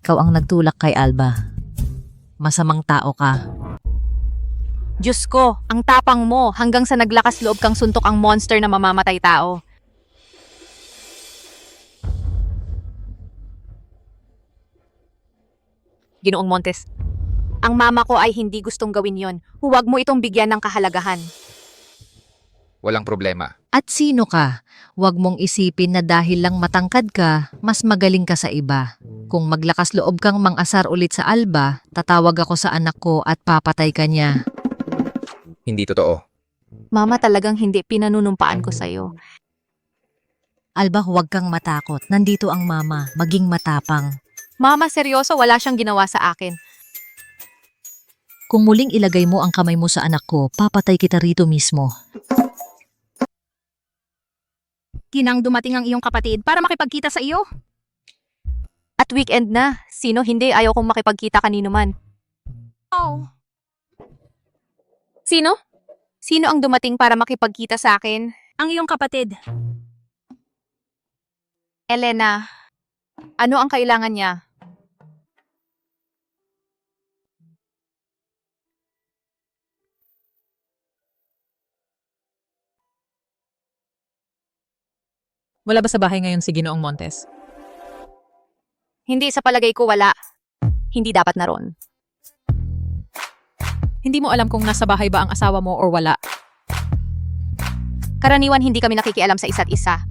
Ikaw ang nagtulak kay Alba. Masamang tao ka. Diyos ko, ang tapang mo hanggang sa naglakas loob kang suntok ang monster na mamamatay tao. Ginoong Montes, ang mama ko ay hindi gustong gawin yon. Huwag mo itong bigyan ng kahalagahan. Walang problema. At sino ka? Huwag mong isipin na dahil lang matangkad ka, mas magaling ka sa iba. Kung maglakas loob kang mang-asar ulit sa Alba, tatawag ako sa anak ko at papatay ka niya. Hindi totoo. Mama, talagang hindi pinanunumpaan ko sa'yo. Alba, huwag kang matakot. Nandito ang mama. Maging matapang. Mama, seryoso, wala siyang ginawa sa akin. Kung muling ilagay mo ang kamay mo sa anak ko, papatay kita rito mismo. Ginang dumating ang iyong kapatid para makipagkita sa iyo. At weekend na, sino hindi ayaw kong makipagkita kanino man. Oh. Sino? Sino ang dumating para makipagkita sa akin? Ang iyong kapatid. Elena, ano ang kailangan niya? Wala ba sa bahay ngayon si Ginoong Montes? Hindi sa palagay ko wala. Hindi dapat naroon. Hindi mo alam kung nasa bahay ba ang asawa mo or wala. Karaniwan hindi kami nakikialam sa isa't isa.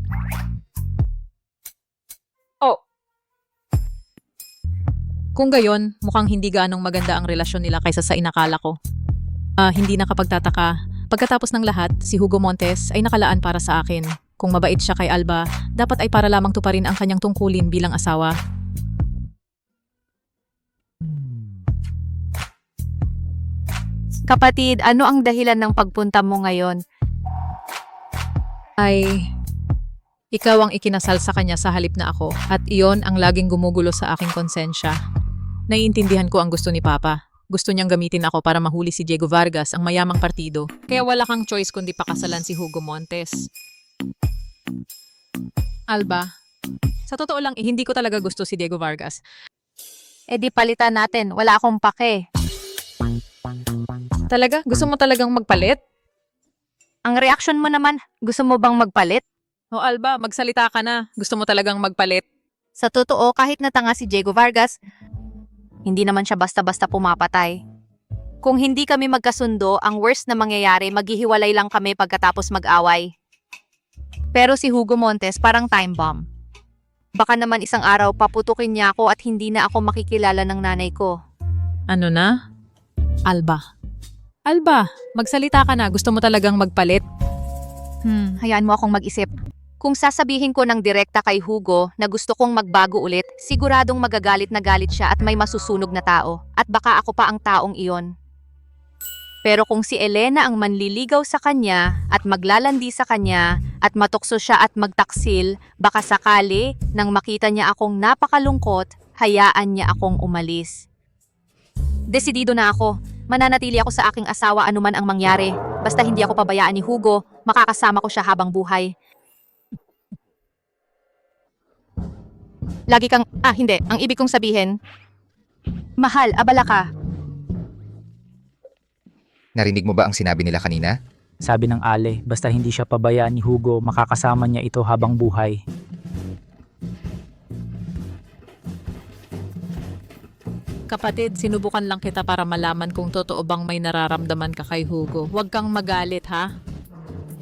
Kung gayon, mukhang hindi ganong maganda ang relasyon nila kaysa sa inakala ko. Hindi nakapagtataka. Pagkatapos ng lahat, si Hugo Montes ay nakalaan para sa akin. Kung mabait siya kay Alba, dapat ay para lamang tuparin ang kanyang tungkulin bilang asawa. Kapatid, ano ang dahilan ng pagpunta mo ngayon? Ay, ikaw ang ikinasal sa kanya sa halip na ako at iyon ang laging gumugulo sa aking konsensya. Naiintindihan ko ang gusto ni Papa. Gusto niyang gamitin ako para mahuli si Diego Vargas, ang mayamang partido. Kaya wala kang choice kundi pakasalan si Hugo Montes. Alba, sa totoo lang, hindi ko talaga gusto si Diego Vargas. Eh di palitan natin, wala akong pake. Talaga? Gusto mo talagang magpalit? Ang reaksyon mo naman, gusto mo bang magpalit? O Alba, magsalita ka na. Gusto mo talagang magpalit? Sa totoo, kahit natanga si Diego Vargas, hindi naman siya basta-basta pumapatay. Kung hindi kami magkasundo, ang worst na mangyayari, maghihiwalay lang kami pagkatapos mag-away. Pero si Hugo Montes parang time bomb. Baka naman isang araw paputukin niya ako at hindi na ako makikilala ng nanay ko. Ano na? Alba. Alba, magsalita ka na. Gusto mo talagang magpalit? Hayaan mo akong mag-isip. Kung sasabihin ko ng direkta kay Hugo na gusto kong magbago ulit, siguradong magagalit na galit siya at may masusunog na tao. At baka ako pa ang taong iyon. Pero kung si Elena ang manliligaw sa kanya at maglalandi sa kanya at matukso siya at magtaksil, baka sakali nang makita niya akong napakalungkot, hayaan niya akong umalis. Desidido na ako. Mananatili ako sa aking asawa anuman ang mangyari. Basta hindi ako pabayaan ni Hugo, makakasama ko siya habang buhay. Lagi kang, hindi. Ang ibig kong sabihin, mahal, abala ka. Narinig mo ba ang sinabi nila kanina? Sabi ng Ale, basta hindi siya pabayaan ni Hugo, makakasama niya ito habang buhay. Kapatid, sinubukan lang kita para malaman kung totoo bang may nararamdaman ka kay Hugo. Huwag kang magalit, ha?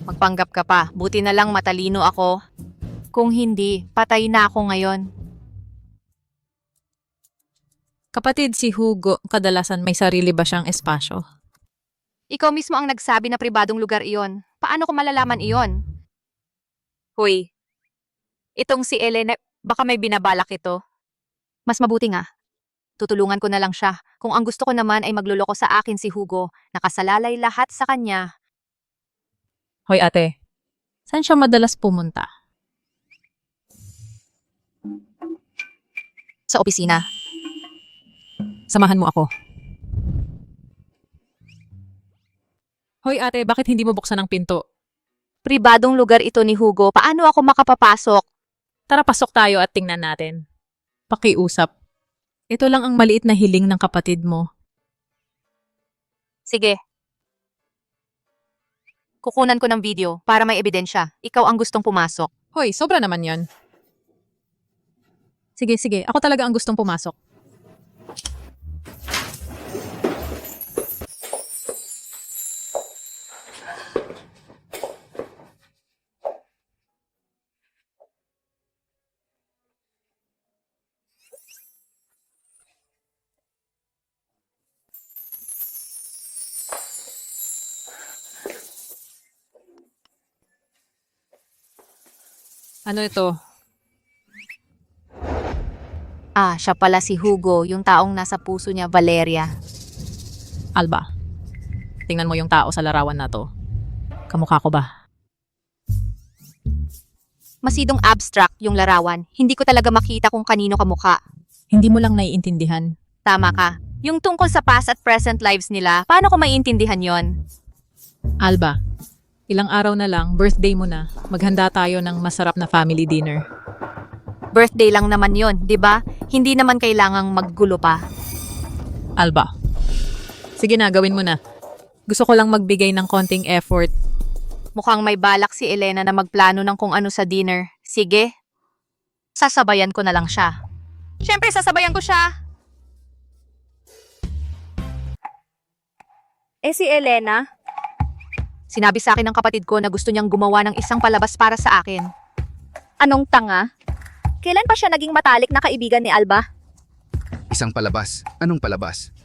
Magpanggap ka pa. Buti na lang matalino ako. Kung hindi, patay na ako ngayon. Kapatid, si Hugo, kadalasan may sarili ba siyang espasyo? Ikaw mismo ang nagsabi na pribadong lugar iyon. Paano ko malalaman iyon? Hoy, itong si Elena, baka may binabalak ito. Mas mabuti nga. Tutulungan ko na lang siya. Kung ang gusto ko naman ay magluloko sa akin si Hugo, nakasalalay lahat sa kanya. Hoy ate, saan siya madalas pumunta? Sa opisina. Samahan mo ako. Hoy ate, bakit hindi mo buksan ang pinto? Pribadong lugar ito ni Hugo. Paano ako makapapasok? Tara pasok tayo at tingnan natin. Pakiusap. Ito lang ang maliit na hiling ng kapatid mo. Sige. Kukunan ko ng video para may ebidensya. Ikaw ang gustong pumasok. Hoy, sobra naman yon. Sige, ako talaga ang gustong pumasok. Ano ito? Siya pala si Hugo, yung taong nasa puso niya, Valeria. Alba, tingnan mo yung tao sa larawan na to. Kamukha ko ba? Masidong abstract yung larawan. Hindi ko talaga makita kung kanino kamukha. Hindi mo lang naiintindihan. Tama ka. Yung tungkol sa past at present lives nila, paano ko maiintindihan yon? Alba, ilang araw na lang, birthday mo na. Maghanda tayo ng masarap na family dinner. Birthday lang naman yon, di ba? Hindi naman kailangang maggulo pa. Alba, sige na, gawin mo na. Gusto ko lang magbigay ng konting effort. Mukhang may balak si Elena na magplano ng kung ano sa dinner. Sige. Sasabayan ko na lang siya. Siyempre, sasabayan ko siya. Si Elena? Sinabi sa akin ng kapatid ko na gusto niyang gumawa ng isang palabas para sa akin. Anong tanga? Kailan pa siya naging matalik na kaibigan ni Alba? Isang palabas. Anong palabas?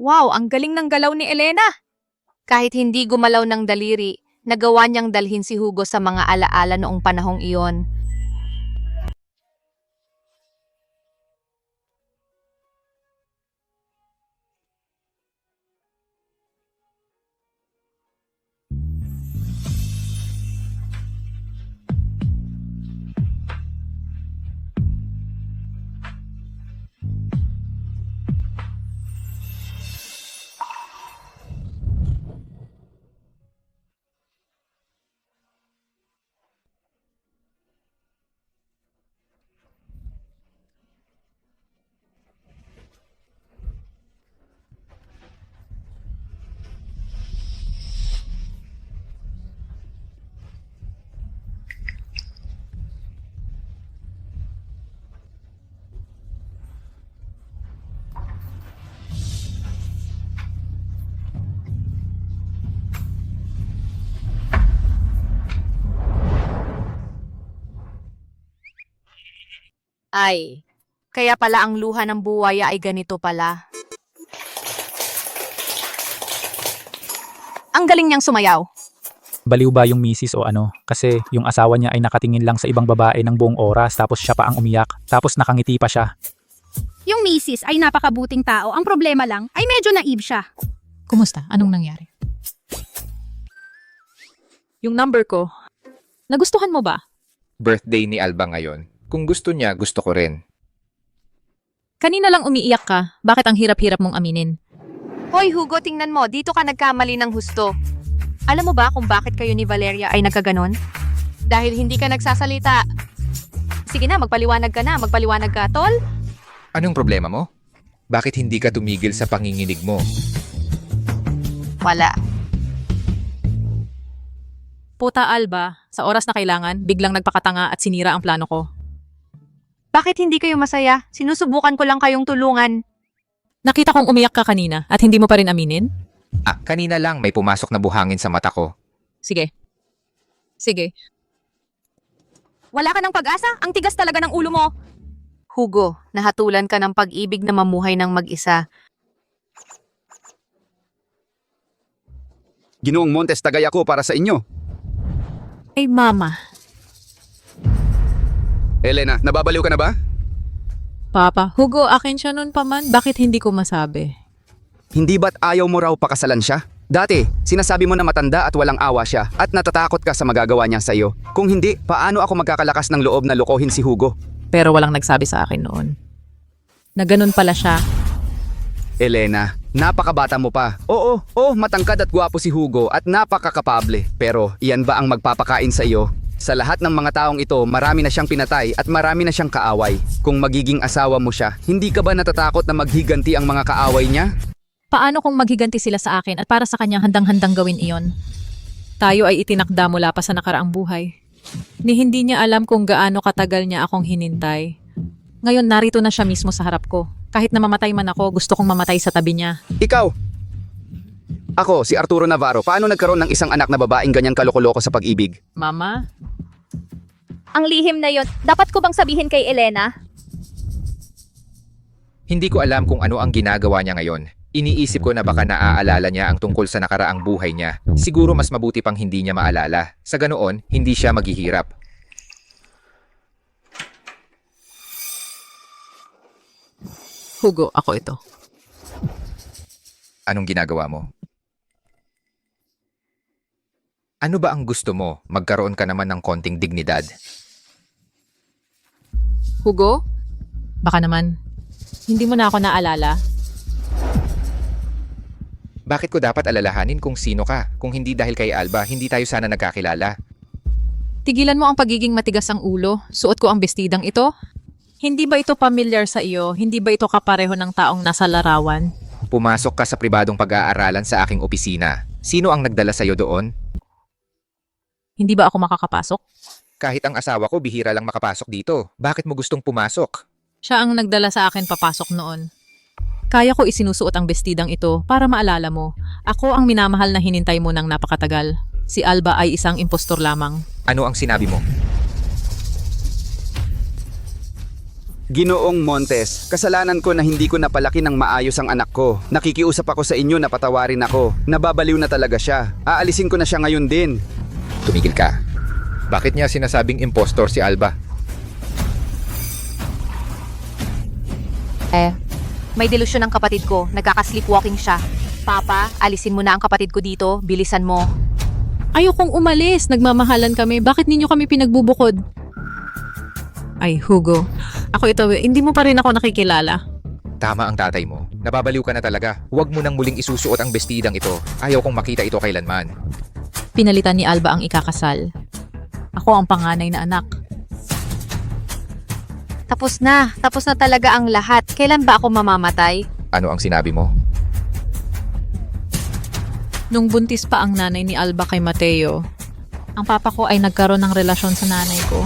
Wow, ang galing ng galaw ni Elena! Kahit hindi gumalaw ng daliri, nagawa niyang dalhin si Hugo sa mga alaala noong panahong iyon. Ay, kaya pala ang luha ng buwaya ay ganito pala. Ang galing niyang sumayaw. Baliw ba yung misis o ano? Kasi yung asawa niya ay nakatingin lang sa ibang babae ng buong oras tapos siya pa ang umiyak. Tapos nakangiti pa siya. Yung misis ay napakabuting tao. Ang problema lang ay medyo naive siya. Kumusta? Anong nangyari? Yung number ko. Nagustuhan mo ba? Birthday ni Alba ngayon. Kung gusto niya, gusto ko rin. Kanina lang umiiyak ka. Bakit ang hirap-hirap mong aminin? Hoy Hugo, tingnan mo, dito ka nagkamali ng husto. Alam mo ba kung bakit kayo ni Valeria ay nagkaganon? Dahil hindi ka nagsasalita. Sige na, magpaliwanag ka, tol. Anong problema mo? Bakit hindi ka tumigil sa panginginig mo? Wala. Puta Alba, sa oras na kailangan, biglang nagpakatanga at sinira ang plano ko. Bakit hindi kayo masaya? Sinusubukan ko lang kayong tulungan. Nakita kong umiyak ka kanina at hindi mo pa rin aminin? Kanina lang may pumasok na buhangin sa mata ko. Sige. Sige. Wala ka ng pag-asa? Ang tigas talaga ng ulo mo. Hugo, nahatulan ka ng pag-ibig na mamuhay ng mag-isa. Ginoong Montes, tagay ako para sa inyo. Ay mama. Elena, nababaliw ka na ba? Papa, Hugo, akin siya nun pa man. Bakit hindi ko masabi? Hindi ba't ayaw mo raw pakasalan siya? Dati, sinasabi mo na matanda at walang awa siya at natatakot ka sa magagawa niya sa iyo. Kung hindi, paano ako magkakalakas ng loob na lokohin si Hugo? Pero walang nagsabi sa akin noon. Na ganun pala siya. Elena, napakabata mo pa. Oo, matangkad at gwapo si Hugo at napakakapable. Pero iyan ba ang magpapakain sa iyo? Sa lahat ng mga taong ito, marami na siyang pinatay at marami na siyang kaaway. Kung magiging asawa mo siya, hindi ka ba natatakot na maghiganti ang mga kaaway niya? Paano kung maghiganti sila sa akin at para sa kanya handang-handang gawin iyon? Tayo ay itinakda mula pa sa nakaraang buhay. Ni hindi niya alam kung gaano katagal niya akong hinintay. Ngayon narito na siya mismo sa harap ko. Kahit na mamatay man ako, gusto kong mamatay sa tabi niya. Ikaw! Ako, si Arturo Navarro. Paano nagkaroon ng isang anak na babaeng ganyan kaloko-loko sa pag-ibig? Mama? Ang lihim na yon, dapat ko bang sabihin kay Elena? Hindi ko alam kung ano ang ginagawa niya ngayon. Iniisip ko na baka naaalala niya ang tungkol sa nakaraang buhay niya. Siguro mas mabuti pang hindi niya maalala. Sa ganoon, hindi siya maghihirap. Hugo, ako ito. Anong ginagawa mo? Ano ba ang gusto mo? Magkaroon ka naman ng konting dignidad. Hugo? Baka naman, hindi mo na ako naalala. Bakit ko dapat alalahanin kung sino ka? Kung hindi dahil kay Alba, hindi tayo sana nagkakilala. Tigilan mo ang pagiging matigas ang ulo. Suot ko ang bestidang ito. Hindi ba ito familiar sa iyo? Hindi ba ito kapareho ng taong nasa larawan? Pumasok ka sa pribadong pag-aaralan sa aking opisina. Sino ang nagdala sa'yo doon? Hindi ba ako makakapasok? Kahit ang asawa ko, bihira lang makapasok dito. Bakit mo gustong pumasok? Siya ang nagdala sa akin papasok noon. Kaya ko isinusuot ang bestidang ito para maalala mo. Ako ang minamahal na hinintay mo ng napakatagal. Si Alba ay isang impostor lamang. Ano ang sinabi mo? Ginoong Montes, kasalanan ko na hindi ko napalaki ng maayos ang anak ko. Nakikiusap ako sa inyo na patawarin ako. Nababaliw na talaga siya. Aalisin ko na siya ngayon din. Tumigil ka. Bakit niya sinasabing impostor si Alba? May delusyon ang kapatid ko. Nagkaka-sleepwalking siya. Papa, alisin mo na ang kapatid ko dito. Bilisan mo. Ayokong umalis. Nagmamahalan kami. Bakit ninyo kami pinagbubukod? Ay, Hugo. Ako ito, hindi mo pa rin ako nakikilala. Tama ang tatay mo. Nababaliw ka na talaga. Huwag mo nang muling isusuot ang bestidang ito. Ayaw kong makita ito kailanman. Pinalitan ni Alba ang ikakasal. Ako ang panganay na anak. Tapos na. Tapos na talaga ang lahat. Kailan ba ako mamamatay? Ano ang sinabi mo? Nung buntis pa ang nanay ni Alba kay Mateo, ang papa ko ay nagkaroon ng relasyon sa nanay ko.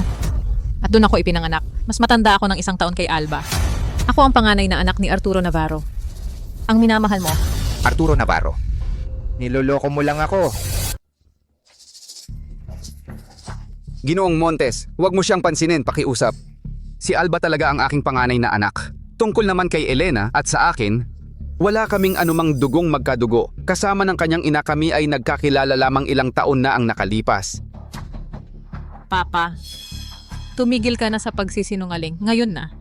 At doon ako ipinanganak. Mas matanda ako ng 1 taon kay Alba. Ako ang panganay na anak ni Arturo Navarro. Ang minamahal mo. Arturo Navarro. Niloloko mo lang ako. Ginoong Montes, huwag mo siyang pansinin, pakiusap. Si Alba talaga ang aking panganay na anak. Tungkol naman kay Elena at sa akin, wala kaming anumang dugong magkadugo. Kasama ng kanyang ina kami ay nagkakilala lamang ilang taon na ang nakalipas. Papa, tumigil ka na sa pagsisinungaling. Ngayon na.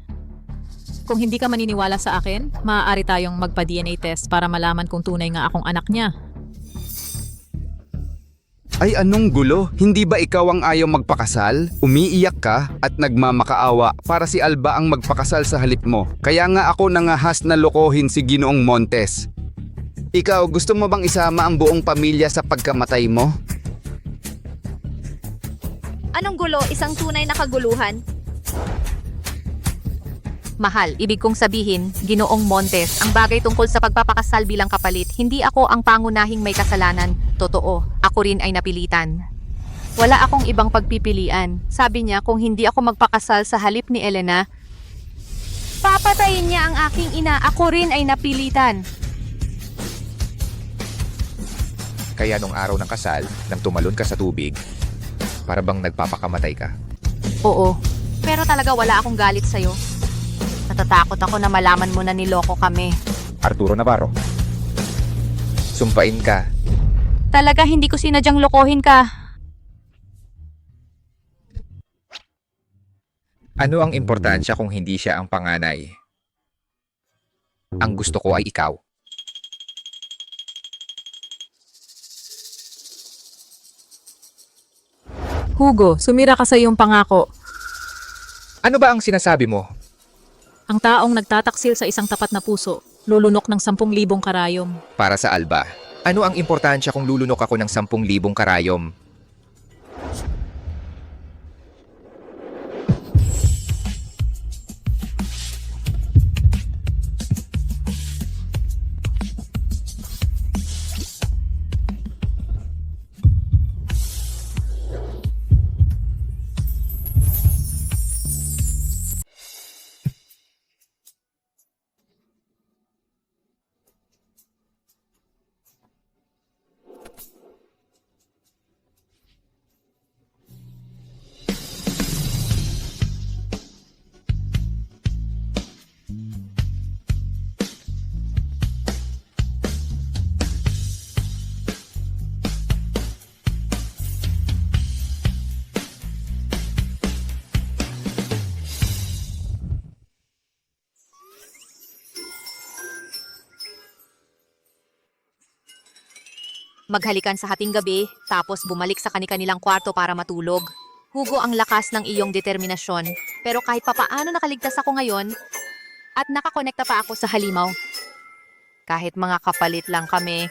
Kung hindi ka maniniwala sa akin, maaari tayong magpa-DNA test para malaman kung tunay nga akong anak niya. Ay anong gulo? Hindi ba ikaw ang ayaw magpakasal? Umiiyak ka at nagmamakaawa para si Alba ang magpakasal sa halip mo. Kaya nga ako nangahas na lokohin si Ginoong Montes. Ikaw, gusto mo bang isama ang buong pamilya sa pagkamatay mo? Anong gulo? Isang tunay na kaguluhan. Mahal, ibig kong sabihin, Ginoong Montes, ang bagay tungkol sa pagpapakasal bilang kapalit, hindi ako ang pangunahing may kasalanan. Totoo, ako rin ay napilitan. Wala akong ibang pagpipilian. Sabi niya kung hindi ako magpakasal sa halip ni Elena, papatayin niya ang aking ina. Ako rin ay napilitan. Kaya nung araw ng kasal, nang tumalon ka sa tubig, para bang nagpapakamatay ka. Oo, pero talaga wala akong galit sa'yo. Natatakot ako na malaman mo na niloko kami. Arturo Navarro. Sumpain ka. Talaga hindi ko sinadyang lokohin ka. Ano ang importansya kung hindi siya ang panganay? Ang gusto ko ay ikaw. Hugo, sumira ka sa iyong pangako. Ano ba ang sinasabi mo? Ang taong nagtataksil sa isang tapat na puso, lulunok ng 10,000 karayom. Para sa Alba, ano ang importansya kung lulunok ako ng 10,000 karayom? maghalikan sa hating gabi, tapos bumalik sa kani-kanilang kwarto para matulog. Hugo, ang lakas ng iyong determinasyon. Pero kahit papaano nakaligtas ako ngayon, at nakakonekta pa ako sa halimaw. Kahit mga kapalit lang kami,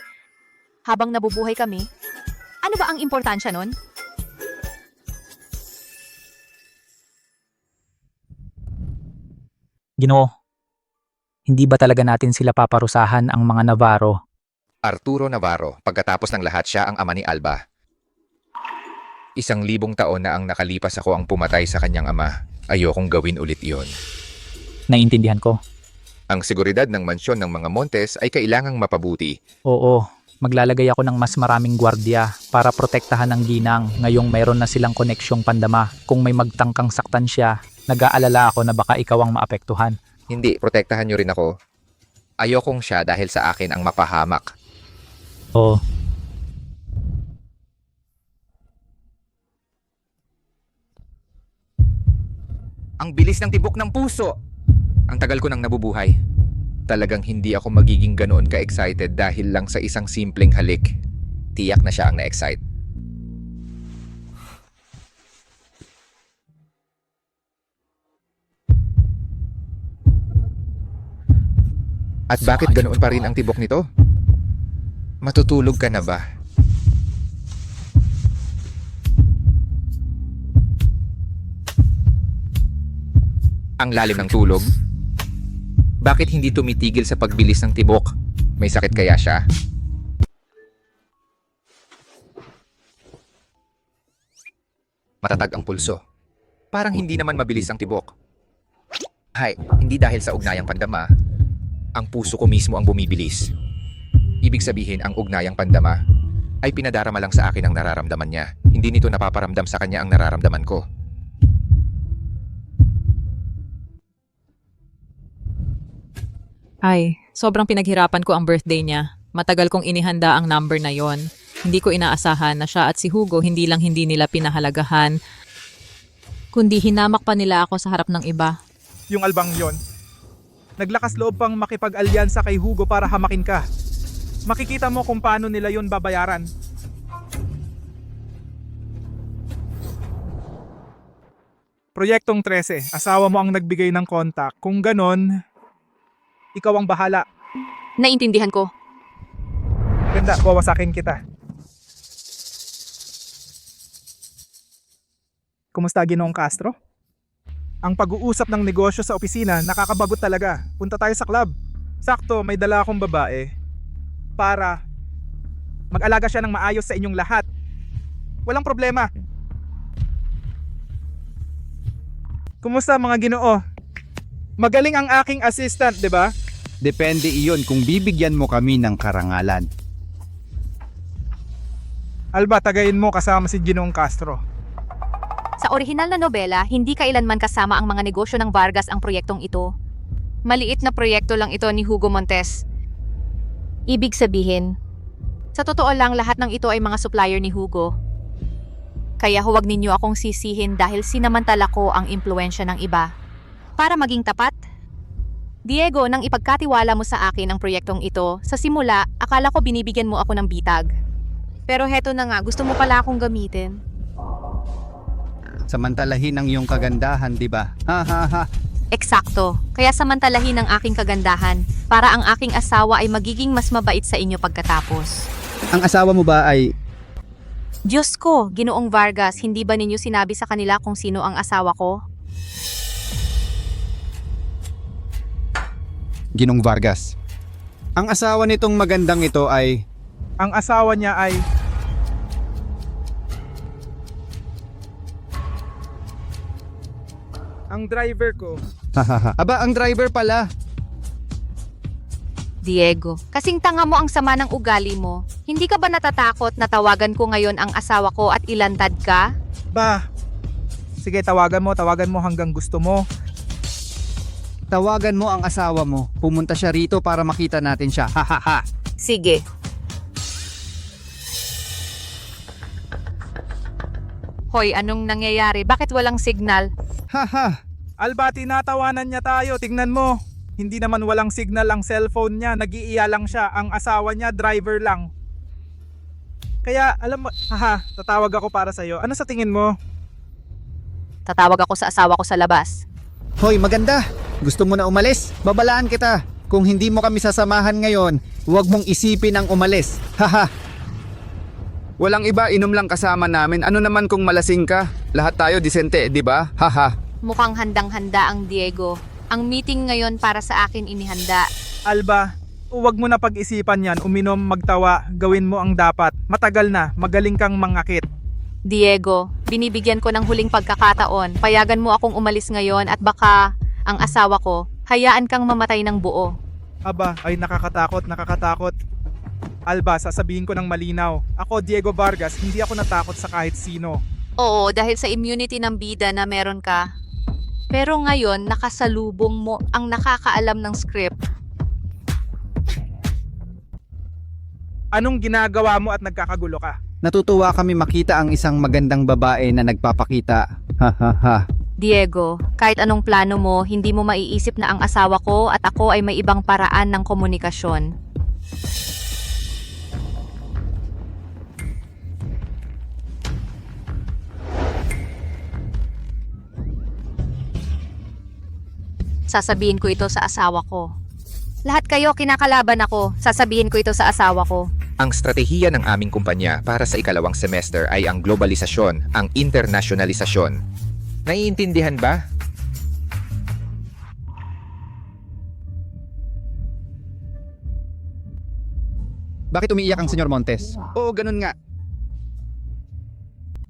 habang nabubuhay kami, ano ba ang importansya nun? Ginoo, hindi ba talaga natin sila paparusahan ang mga Navarro? Arturo Navarro, pagkatapos ng lahat siya ang ama ni Alba. 1,000 taon na ang nakalipas ako ang pumatay sa kanyang ama. Ayokong gawin ulit iyon. Naiintindihan ko. Ang seguridad ng mansyon ng mga Montes ay kailangang mapabuti. Oo, maglalagay ako ng mas maraming gwardiya para protektahan ang ginang ngayong mayroon na silang koneksyong pandama. Kung may magtangkang saktan siya, nag-aalala ako na baka ikaw ang maapektuhan. Hindi, protektahan niyo rin ako. Ayokong siya dahil sa akin ang mapahamak. Oo. Ang bilis ng tibok ng puso! Ang tagal ko nang nabubuhay. Talagang hindi ako magiging ganoon ka-excited dahil lang sa isang simpleng halik. Tiyak na siya ang na-excite. At bakit ganoon pa rin ang tibok nito? Matutulog ka na ba? Ang lalim ng tulog? Bakit hindi tumitigil sa pagbilis ng tibok? May sakit kaya siya? Matatag ang pulso. Parang hindi naman mabilis ang tibok. Hay, hindi dahil sa ugnayang pandama. Ang puso ko mismo ang bumibilis. Ibig sabihin, ang ugnayang pandama ay pinadarama lang sa akin ang nararamdaman niya. Hindi nito napaparamdam sa kanya ang nararamdaman ko. Ay, sobrang pinaghirapan ko ang birthday niya. Matagal kong inihanda ang number na yon. Hindi ko inaasahan na siya at si Hugo hindi lang hindi nila pinahalagahan, kundi hinamak pa nila ako sa harap ng iba. Yung Albang yon, naglakas loob pang makipag-alyansa kay Hugo para hamakin ka. Makikita mo kung paano nila yon babayaran. Proyektong 13, asawa mo ang nagbigay ng kontak. Kung ganon, ikaw ang bahala. Naintindihan ko. Ganda, wawasakin kita. Kumusta, Ginoong Castro? Ang pag-uusap ng negosyo sa opisina, nakakabagot talaga. Punta tayo sa club. Sakto, may dala akong babae para mag-alaga siya ng maayos sa inyong lahat. Walang problema. Kumusta mga Ginoo? Magaling ang aking assistant, 'di ba? Depende iyon kung bibigyan mo kami ng karangalan. Alba, tagayin mo kasama si Ginoong Castro. Sa orihinal na nobela, hindi kailanman kasama ang mga negosyo ng Vargas ang proyektong ito. Maliit na proyekto lang ito ni Hugo Montes. Ibig sabihin, sa totoo lang lahat ng ito ay mga supplier ni Hugo. Kaya huwag ninyo akong sisihin dahil sinamantala ko ang impluensya ng iba. Para maging tapat, Diego, nang ipagkatiwala mo sa akin ang proyektong ito, sa simula, akala ko binibigyan mo ako ng bitag. Pero heto na nga, gusto mo pala akong gamitin. Samantalahin ang iyong kagandahan, di ba? Ha ha ha. Eksakto. Kaya samantalahin ang aking kagandahan para ang aking asawa ay magiging mas mabait sa inyo pagkatapos. Ang asawa mo ba ay... Diyos ko, Ginoong Vargas, hindi ba ninyo sinabi sa kanila kung sino ang asawa ko? Ginong Vargas. Ang asawa nitong magandang ito ay... Ang asawa niya ay... Ang driver ko. Hahaha. Aba, ang driver pala. Diego, kasing tanga mo ang sama ng ugali mo. Hindi ka ba natatakot na tawagan ko ngayon ang asawa ko at ilantad ka? Ba, sige tawagan mo hanggang gusto mo. Tawagan mo ang asawa mo. Pumunta siya rito para makita natin siya. Hahaha. Sige. Hoy, anong nangyayari? Bakit walang signal? Haha. Alba, tinatawanan niya tayo. Tingnan mo. Hindi naman walang signal ang cellphone niya. Nag-iiya lang siya. Ang asawa niya, driver lang. Kaya, alam mo, tatawag ako para sa'yo. Ano sa tingin mo? Tatawag ako sa asawa ko sa labas. Hoy, maganda! Gusto mo na umalis? Babalaan kita! Kung hindi mo kami sasamahan ngayon, huwag mong isipin ang umalis. Haha! Walang iba, inom lang kasama namin. Ano naman kung malasing ka? Lahat tayo disente, di ba? Haha! Mukhang handang-handa ang Diego. Ang meeting ngayon para sa akin inihanda. Alba, huwag mo na pag-isipan yan. Uminom, magtawa, gawin mo ang dapat. Matagal na, magaling kang mangakit. Diego, binibigyan ko ng huling pagkakataon. Payagan mo akong umalis ngayon at baka ang asawa ko, hayaan kang mamatay ng buo. Aba, ay nakakatakot. Alba, sasabihin ko ng malinaw. Ako, Diego Vargas, hindi ako natakot sa kahit sino. Oo, dahil sa immunity ng bida na meron ka. Pero ngayon, nakasalubong mo ang nakakaalam ng script. Anong ginagawa mo at nagkakagulo ka? Natutuwa kami makita ang isang magandang babae na nagpapakita. Hahaha! Diego, kahit anong plano mo, hindi mo maiisip na ang asawa ko at ako ay may ibang paraan ng komunikasyon. Sasabihin ko ito sa asawa ko. Lahat kayo kinakalaban ako. Sasabihin ko ito sa asawa ko. Ang strategiya ng aming kumpanya para sa ikalawang semester ay ang globalisasyon, ang internasyonalisasyon. Naiintindihan ba? Bakit umiiyak ang Senyor Montes? Oo, ganun nga.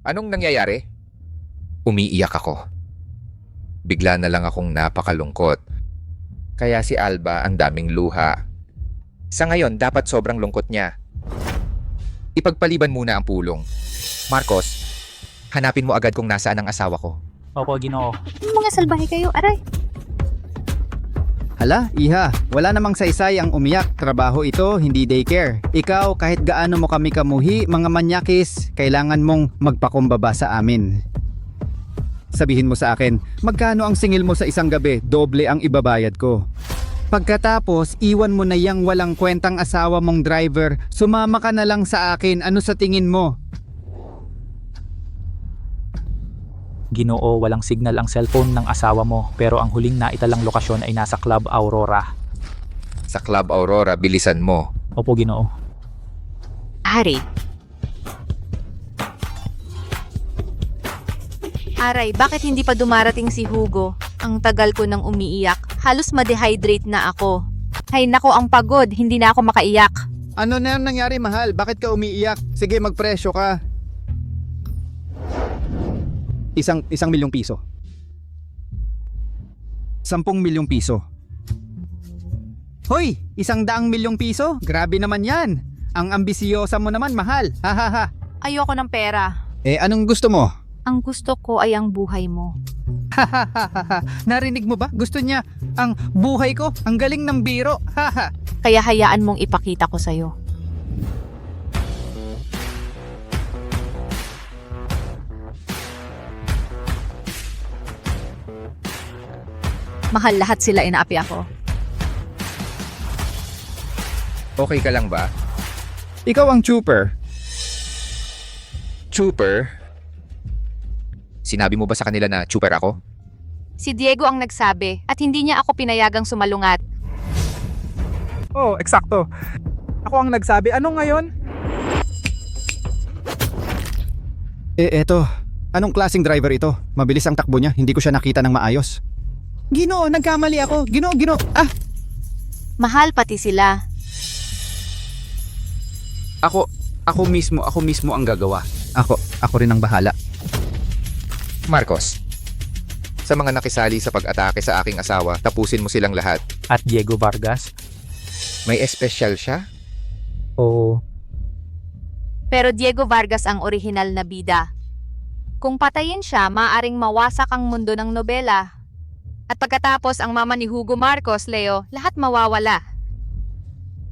Anong nangyayari? Umiiyak ako. Bigla na lang akong napakalungkot. Kaya si Alba ang daming luha. Sa ngayon, dapat sobrang lungkot niya. Ipagpaliban muna ang pulong. Marcos, hanapin mo agad kung nasaan ang asawa ko. Opo, Ginoo. Mga salbahe kayo, aray. Hala, iha, wala namang saysay ang umiyak. Trabaho ito, hindi daycare. Ikaw, kahit gaano mo kami kamuhi, mga manyakis, kailangan mong magpakumbaba sa amin. Sabihin mo sa akin, magkano ang singil mo sa isang gabi? Doble ang ibabayad ko. Pagkatapos, iwan mo na yang walang kwentang asawa mong driver, sumama ka na lang sa akin. Ano sa tingin mo? Ginoo, walang signal ang cellphone ng asawa mo, pero ang huling naitalang lokasyon ay nasa Club Aurora. Sa Club Aurora, bilisan mo. Opo, Ginoo. Aray, bakit hindi pa dumarating si Hugo? Ang tagal ko nang umiiyak. Halos ma-dehydrate na ako. Hay nako, ang pagod. Hindi na ako makaiyak. Ano na nangyari, mahal? Bakit ka umiiyak? Sige, magpresyo ka. Isang milyong piso. 10 milyong piso. Hoy! 100 milyong piso? Grabe naman yan. Ang ambisyosa mo naman, mahal. Hahaha. Ayoko ng pera. Anong gusto mo? Ang gusto ko ay ang buhay mo. Hahaha. Narinig mo ba? Gusto niya ang buhay ko. Ang galing ng biro. Haha. Kaya hayaan mong ipakita ko sa'yo. Mahal, lahat sila inaapi ako. Okay ka lang ba? Ikaw ang trooper. Trooper? Sinabi mo ba sa kanila na trooper ako? Si Diego ang nagsabi at hindi niya ako pinayagang sumalungat. Oh, eksakto. Ako ang nagsabi. Ano ngayon? Eto. Anong klaseng driver ito? Mabilis ang takbo niya. Hindi ko siya nakita ng maayos. Ginoo, nagkamali ako. Ginoo. Ah! Mahal pati sila. Ako mismo ang gagawa. Ako rin ang bahala. Marcos, sa mga nakisali sa pag-atake sa aking asawa, tapusin mo silang lahat. At Diego Vargas? May espesyal siya? Oo. Pero Diego Vargas ang orihinal na bida. Kung patayin siya, maaring mawasak ang mundo ng nobela. At pagkatapos ang mama ni Hugo Marcos, Leo, lahat mawawala.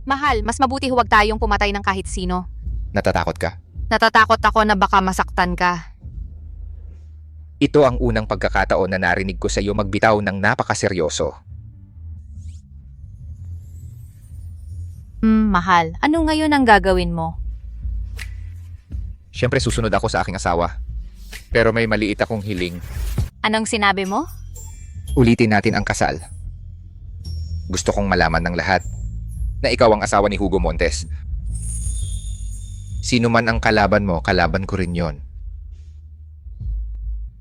Mahal, mas mabuti huwag tayong pumatay ng kahit sino. Natatakot ka? Natatakot ako na baka masaktan ka. Ito ang unang pagkakataon na narinig ko sa iyo magbitaw ng napakaseryoso. Mahal, ano ngayon ang gagawin mo? Siyempre susunod ako sa aking asawa. Pero may maliit akong hiling. Anong sinabi mo? Ulitin natin ang kasal. Gusto kong malaman ng lahat na ikaw ang asawa ni Hugo Montes. Sino man ang kalaban mo, kalaban ko rin yon.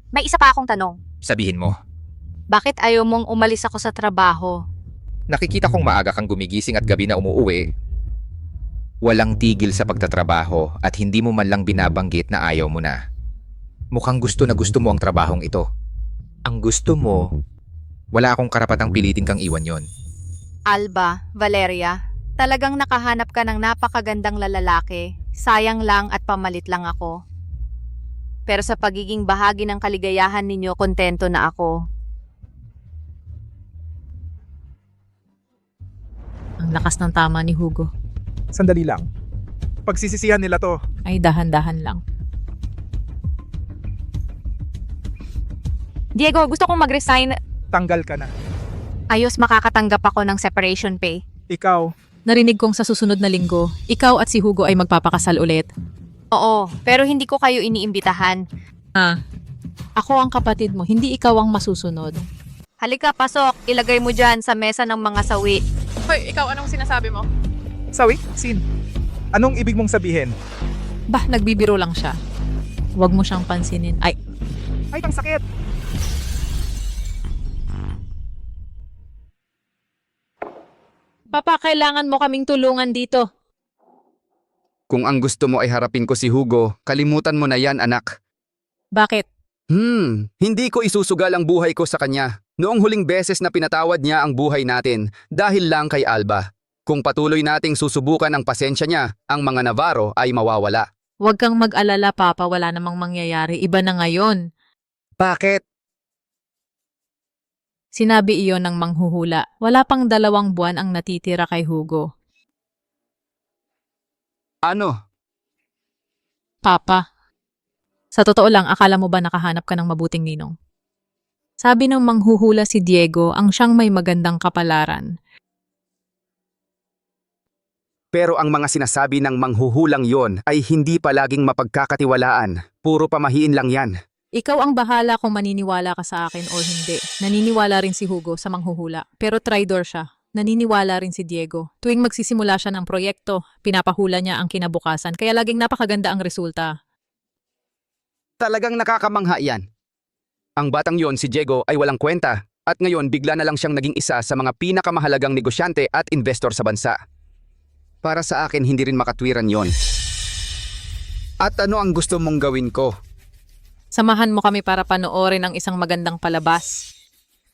May isa pa akong tanong. Sabihin mo. Bakit ayaw mong umalis ako sa trabaho? Nakikita kong maaga kang gumigising at gabi na umuuwi. Walang tigil sa pagtatrabaho at hindi mo man lang binabanggit na ayaw mo na. Mukhang gusto na gusto mo ang trabahong ito. Ang gusto mo, wala akong karapatang pilitin kang iwan yon. Alba, Valeria, talagang nakahanap ka ng napakagandang lalaki. Sayang lang at pamalit lang ako. Pero sa pagiging bahagi ng kaligayahan ninyo, kontento na ako. Ang lakas ng tama ni Hugo. Sandali lang. Pagsisisihan nila to. Ay, dahan-dahan lang. Diego, gusto kong mag-resign. Tanggal ka na. Ayos makakatanggap ako ng separation pay. Ikaw, Narinig kong sa susunod na linggo, ikaw at si Hugo ay magpapakasal ulit. Oo, pero hindi ko kayo iniimbitahan. Ako ang kapatid mo, hindi ikaw ang masusunod. Halika, pasok. Ilagay mo dyan sa mesa ng mga sawi. Hoy, ikaw anong sinasabi mo? sawi, sin. Anong ibig mong sabihin? Bah, nagbibiro lang siya. Huwag mo siyang pansinin. Ay, Ay, ang sakit. Papa, kailangan mo kaming tulungan dito. Kung ang gusto mo ay harapin ko si Hugo, kalimutan mo na yan, anak. Bakit? Hindi ko isusugal ang buhay ko sa kanya. Noong huling beses na pinatawad niya ang buhay natin dahil lang kay Alba. Kung patuloy nating susubukan ang pasensya niya, ang mga Navarro ay mawawala. Huwag kang mag-alala, Papa. Wala namang mangyayari. Iba na ngayon. Bakit? Sinabi iyon ng manghuhula. Wala pang 2 buwan ang natitira kay Hugo. Ano? Papa, sa totoo lang, akala mo ba nakahanap ka ng mabuting ninong? Sabi ng manghuhula si Diego ang siyang may magandang kapalaran. Pero ang mga sinasabi ng manghuhulang yon ay hindi palaging mapagkakatiwalaan. Puro pamahiin lang yan. Ikaw ang bahala kung maniniwala ka sa akin o hindi. Naniniwala rin si Hugo sa manghuhula, pero traidor siya. Naniniwala rin si Diego. Tuwing magsisimula siya ng proyekto, pinapahula niya ang kinabukasan, kaya laging napakaganda ang resulta. Talagang nakakamangha yan. Ang batang yon si Diego ay walang kwenta at ngayon bigla na lang siyang naging isa sa mga pinakamahalagang negosyante at investor sa bansa. Para sa akin, hindi rin makatwiran yon. At ano ang gusto mong gawin ko? Samahan mo kami para panoorin ang isang magandang palabas.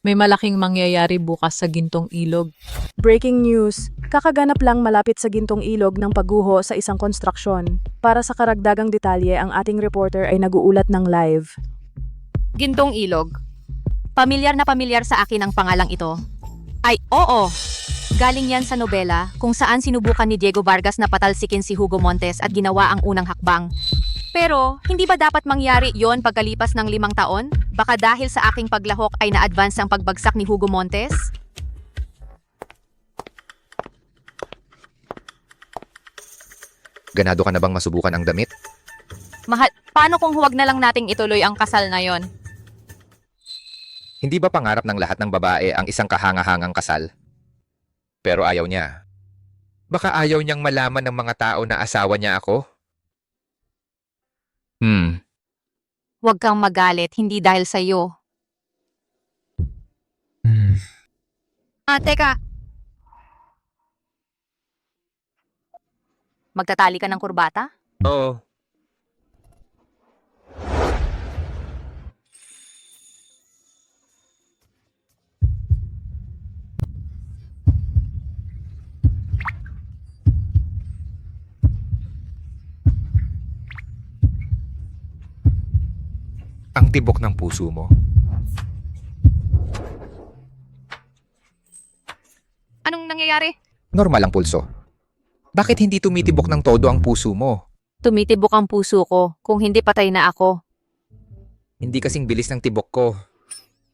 May malaking mangyayari bukas sa Gintong Ilog. Breaking news, kakaganap lang malapit sa Gintong Ilog ng pagguho sa isang konstruksyon. Para sa karagdagang detalye, ang ating reporter ay naguulat ng live. Gintong Ilog. Pamilyar na pamilyar sa akin ang pangalang ito. Ay, oo! Galing yan sa nobela kung saan sinubukan ni Diego Vargas na patalsikin si Hugo Montes at ginawa ang unang hakbang. Pero, hindi ba dapat mangyari yon pagkalipas ng 5 taon? Baka dahil sa aking paglahok ay na-advance ang pagbagsak ni Hugo Montes? Ganado ka na bang masubukan ang damit? Mahal, paano kung huwag na lang nating ituloy ang kasal na yon? Hindi ba pangarap ng lahat ng babae ang isang kahanga-hangang kasal? Pero ayaw niya. Baka ayaw niyang malaman ng mga tao na asawa niya ako? Huwag kang magalit, hindi dahil sa iyo. Teka. Magtatali ka ng kurbata? Oo. Ang tibok ng puso mo. Anong nangyayari? Normal ang pulso. Bakit hindi tumitibok ng todo ang puso mo? Tumitibok ang puso ko, kung hindi patay na ako. Hindi kasing bilis ng tibok ko.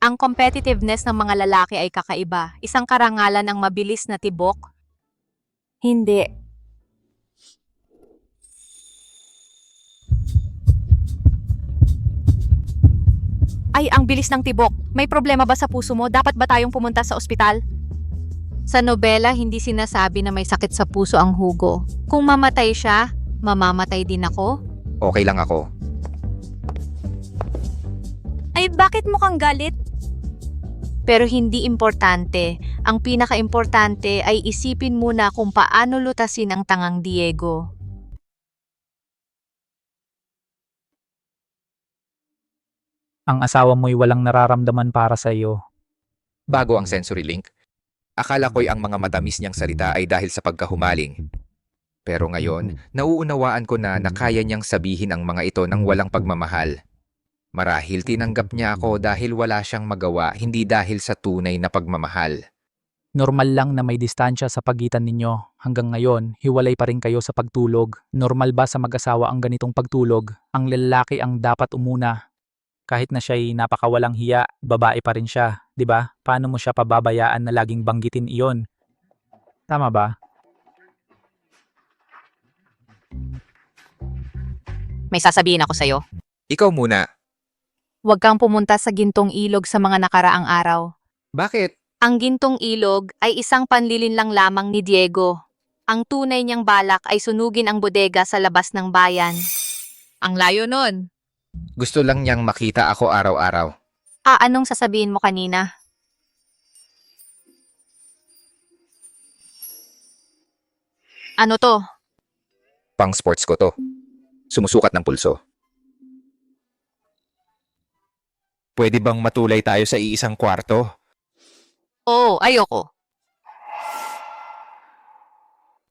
Ang competitiveness ng mga lalaki ay kakaiba. Isang karangalan ang mabilis na tibok. Hindi. Ay, ang bilis ng tibok. May problema ba sa puso mo? Dapat ba tayong pumunta sa ospital? Sa nobela, hindi sinasabi na may sakit sa puso ang Hugo. Kung mamatay siya, mamamatay din ako. Okay lang ako. Ay, bakit mukhang galit? Pero hindi importante. Ang pinaka-importante ay isipin muna kung paano lutasin ang tangang Diego. Ang asawa mo'y walang nararamdaman para sa iyo. Bago ang sensory link, akala ko'y ang mga matamis niyang salita ay dahil sa pagkahumaling. Pero ngayon, nauunawaan ko na kaya niyang sabihin ang mga ito ng walang pagmamahal. Marahil tinanggap niya ako dahil wala siyang magawa, hindi dahil sa tunay na pagmamahal. Normal lang na may distansya sa pagitan ninyo. Hanggang ngayon, hiwalay pa rin kayo sa pagtulog. Normal ba sa mag-asawa ang ganitong pagtulog? Ang lalaki ang dapat umuna. Kahit na siya'y napakawalang hiya, babae pa rin siya, 'di ba? Paano mo siya pababayaan na laging banggitin iyon? Tama ba? May sasabihin ako sa'yo. Ikaw muna. Huwag kang pumunta sa Gintong Ilog sa mga nakaraang araw. Bakit? Ang Gintong Ilog ay isang panlilinlang lamang ni Diego. Ang tunay niyang balak ay sunugin ang bodega sa labas ng bayan. Ang layo nun. Gusto lang niyang makita ako araw-araw. Anong sasabihin mo kanina? Ano to? Pang sports ko to. Sumusukat ng pulso. Pwede bang matulay tayo sa iisang kwarto? Oo, ayoko.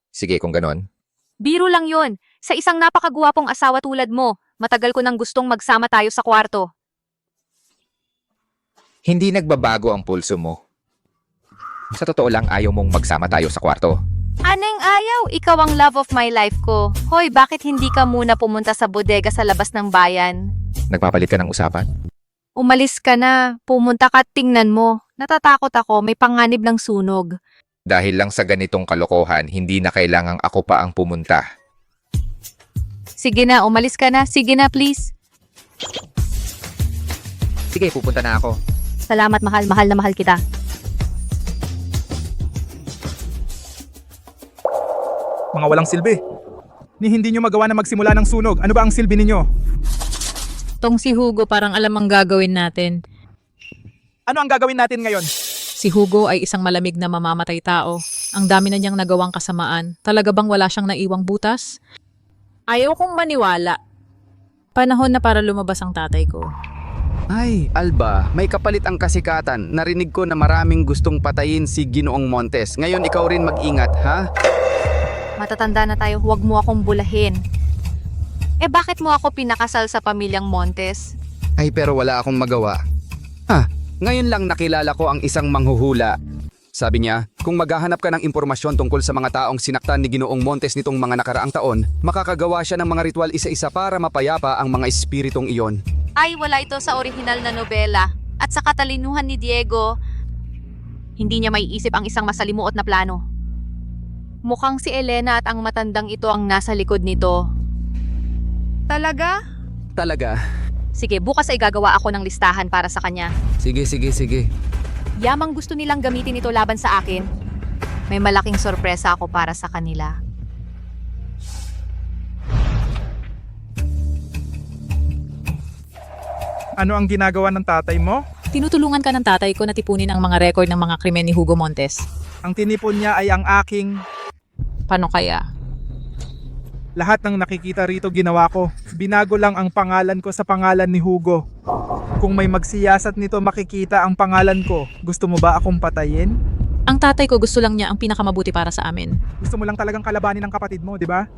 Sige kung ganon. Biro lang yon. Sa isang napakaguwapong asawa tulad mo, matagal ko nang gustong magsama tayo sa kwarto. Hindi nagbabago ang pulso mo. Sa totoo lang ayaw mong magsama tayo sa kwarto. Aneng ayaw? Ikaw ang love of my life ko. Hoy, bakit hindi ka muna pumunta sa bodega sa labas ng bayan? Nagpapalit ka ng usapan? Umalis ka na. Pumunta ka at tingnan mo. Natatakot ako. May panganib ng sunog. Dahil lang sa ganitong kalokohan, hindi na kailangang ako pa ang pumunta. Sige na, umalis ka na. Sige na, please. Sige, pupunta na ako. Salamat, mahal. Mahal na mahal kita. Mga walang silbi. Ni hindi nyo magawa na magsimula ng sunog. Ano ba ang silbi ninyo? Tong si Hugo parang alam ang gagawin natin. Ano ang gagawin natin ngayon? Si Hugo ay isang malamig na mamamatay tao. Ang dami na niyang nagawang kasamaan. Talaga bang wala siyang naiwang butas? Ayaw kong maniwala. Panahon na para lumabas ang tatay ko. Ay, Alba, may kapalit ang kasikatan. Narinig ko na maraming gustong patayin si Ginoong Montes. Ngayon ikaw rin mag-ingat, ha? Matatanda na tayo, huwag mo akong bulahin. Bakit mo ako pinakasal sa pamilyang Montes? Ay, pero wala akong magawa. Ngayon lang nakilala ko ang isang manghuhula. Sabi niya, kung maghahanap ka ng impormasyon tungkol sa mga taong sinaktan ni Ginoong Montes nitong mga nakaraang taon, makakagawa siya ng mga ritual isa-isa para mapayapa ang mga espiritong iyon. Ay, wala ito sa orihinal na nobela. At sa katalinuhan ni Diego, hindi niya maiisip ang isang masalimuot na plano. Mukhang si Elena at ang matandang ito ang nasa likod nito. Talaga? Talaga? Sige, bukas ay gagawa ako ng listahan para sa kanya. Sige. Yamang gusto nilang gamitin ito laban sa akin. May malaking sorpresa ako para sa kanila. Ano ang ginagawa ng tatay mo? Tinutulungan ka ng tatay ko na tipunin ang mga record ng mga krimen ni Hugo Montes. Ang tinipon niya ay ang aking... Paano kaya? Lahat ng nakikita rito ginawa ko. Binago lang ang pangalan ko sa pangalan ni Hugo. Kung may magsiyasat nito makikita ang pangalan ko, gusto mo ba akong patayin? Ang tatay ko gusto lang niya ang pinakamabuti para sa amin. Gusto mo lang talagang kalabanin ng kapatid mo, di ba?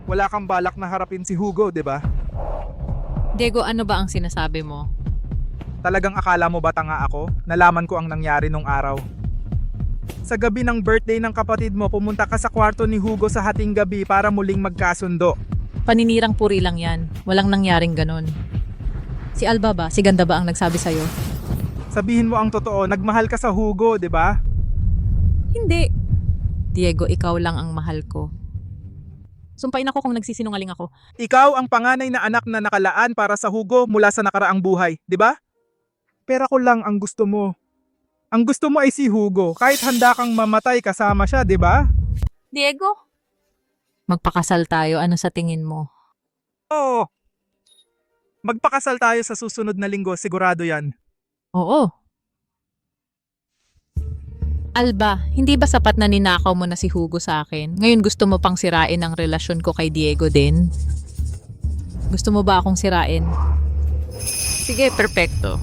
Wala kang balak na harapin si Hugo, di ba? Diego, ano ba ang sinasabi mo? Talagang akala mo ba tanga ako? Nalaman ko ang nangyari nung araw. Sa gabi ng birthday ng kapatid mo, pumunta ka sa kwarto ni Hugo sa hating gabi para muling magkasundo. Paninirang puri lang yan. Walang nangyaring ganun. Si Alba ba? Si Ganda ba ang nagsabi sa'yo? Sabihin mo ang totoo, nagmahal ka sa Hugo, di ba? Hindi. Diego, ikaw lang ang mahal ko. Sumpain ako kung nagsisinungaling ako. Ikaw ang panganay na anak na nakalaan para sa Hugo mula sa nakaraang buhay, di ba? pera ko lang ang gusto mo. Ang gusto mo ay si Hugo, kahit handa kang mamatay kasama siya, di ba? Diego? Magpakasal tayo, ano sa tingin mo? Oo. Magpakasal tayo sa susunod na linggo, sigurado yan. Oo. Alba, hindi ba sapat na ninakaw mo na si Hugo sa akin? Ngayon gusto mo pang sirain ang relasyon ko kay Diego din? Gusto mo ba akong sirain? Sige, perpekto.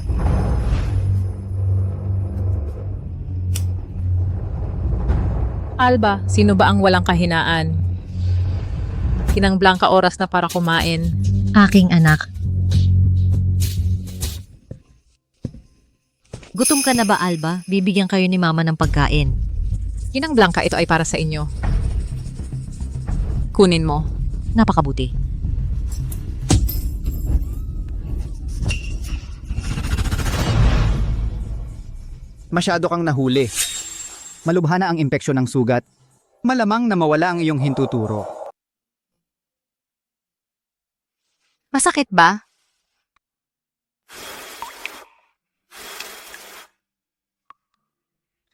Alba, sino ba ang walang kahinaan? Kinang Blanca oras na para kumain. Aking anak. Gutom ka na ba, Alba? Bibigyan kayo ni Mama ng pagkain. Kinang Blanca, ito ay para sa inyo. Kunin mo. Napakabuti. Masyado kang nahuli. Malubha na ang impeksyon ng sugat. Malamang na mawala ang iyong hintuturo. Masakit ba?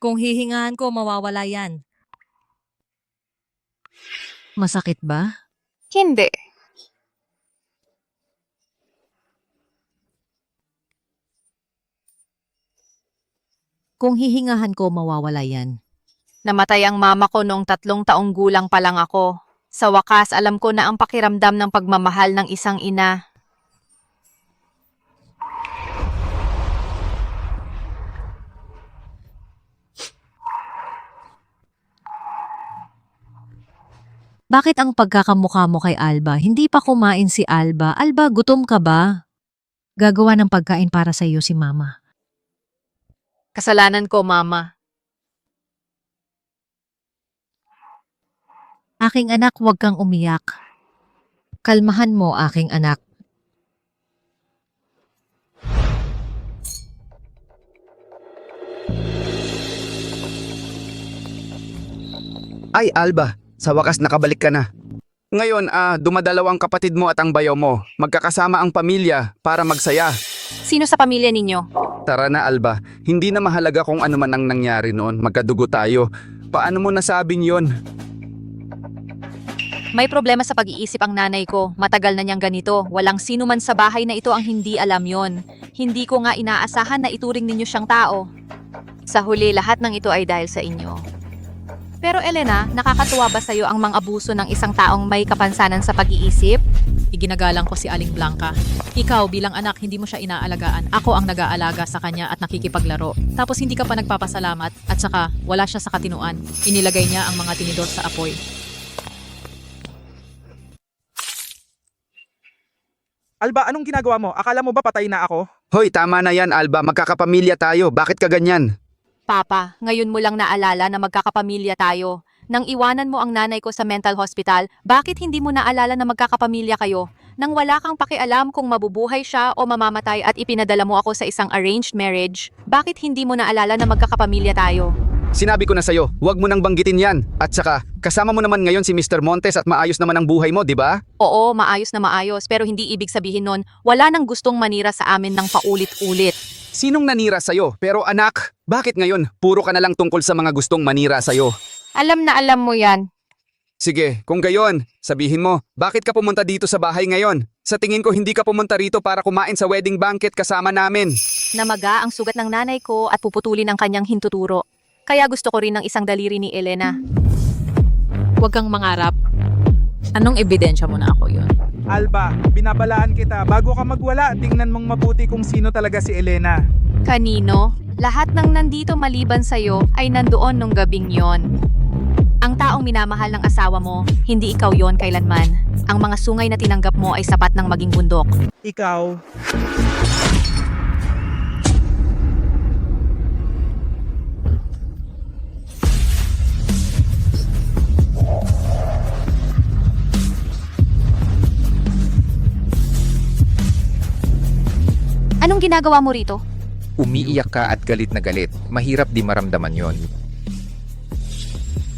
Kung hihingahan ko, mawawala yan. Masakit ba? Hindi. Kung hihingahan ko, mawawala yan. Namatay ang mama ko noong 3 taong gulang pa lang ako. Sa wakas, alam ko na ang pakiramdam ng pagmamahal ng isang ina. Bakit ang pagkakamukha mo kay Alba? Hindi pa kumain si Alba. Alba, gutom ka ba? Gagawa ng pagkain para sa iyo si Mama. Kasalanan ko, mama. Aking anak, huwag kang umiyak. Kalmahan mo, aking anak. Ay, Alba, sa wakas nakabalik ka na. Ngayon, dumadalawang kapatid mo at ang bayaw mo. Magkakasama ang pamilya para magsaya. Sino sa pamilya ninyo? Tara na, Alba. Hindi na mahalaga kung ano man ang nangyari noon. Magkadugo tayo. Paano mo nasabing yon? May problema sa pag-iisip ang nanay ko. Matagal na niyang ganito. Walang sino man sa bahay na ito ang hindi alam yon. Hindi ko nga inaasahan na ituring ninyo siyang tao. Sa huli, lahat ng ito ay dahil sa inyo. Pero Elena, nakakatuwa ba sa'yo ang mga abuso ng isang taong may kapansanan sa pag-iisip? Iginagalang ko si Aling Blanca. Ikaw bilang anak, hindi mo siya inaalagaan. Ako ang nag-aalaga sa kanya at nakikipaglaro. Tapos hindi ka pa nagpapasalamat at saka wala siya sa katinuan. Inilagay niya ang mga tinidor sa apoy. Alba, anong ginagawa mo? Akala mo ba patay na ako? Hoy, tama na yan, Alba. Magkakapamilya tayo. Bakit ka ganyan? Papa, ngayon mo lang naalala na magkakapamilya tayo. Nang iwanan mo ang nanay ko sa mental hospital, bakit hindi mo naalala na magkakapamilya kayo? Nang wala kang pakialam kung mabubuhay siya o mamamatay at ipinadala mo ako sa isang arranged marriage, bakit hindi mo naalala na magkakapamilya tayo? Sinabi ko na sa'yo, huwag mo nang banggitin yan. At saka, kasama mo naman ngayon si Mr. Montes at maayos naman ang buhay mo, di ba? Oo, maayos na maayos, pero hindi ibig sabihin nun, wala nang gustong manira sa amin ng paulit-ulit. Sinong nanira sa'yo? Pero anak, bakit ngayon? Puro ka na lang tungkol sa mga gustong manira sa'yo. Alam na alam mo yan. Sige, kung gayon, sabihin mo, bakit ka pumunta dito sa bahay ngayon? Sa tingin ko hindi ka pumunta rito para kumain sa wedding banquet kasama namin. Namaga ang sugat ng nanay ko at puputulin ang kanyang hintuturo. Kaya gusto ko rin ng isang daliri ni Elena. Huwag kang mangarap. Anong ebidensya mo na ako yun? Alba, binabalaan kita. Bago ka magwala, tingnan mong mabuti kung sino talaga si Elena. Kanino? Lahat ng nandito maliban sa'yo ay nandoon nung gabing yon. Ang taong minamahal ng asawa mo, hindi ikaw yon kailanman. Ang mga sungay na tinanggap mo ay sapat ng maging bundok. Ikaw, Anong ginagawa mo rito? Umiiyak ka at galit na galit. Mahirap di maramdaman yon.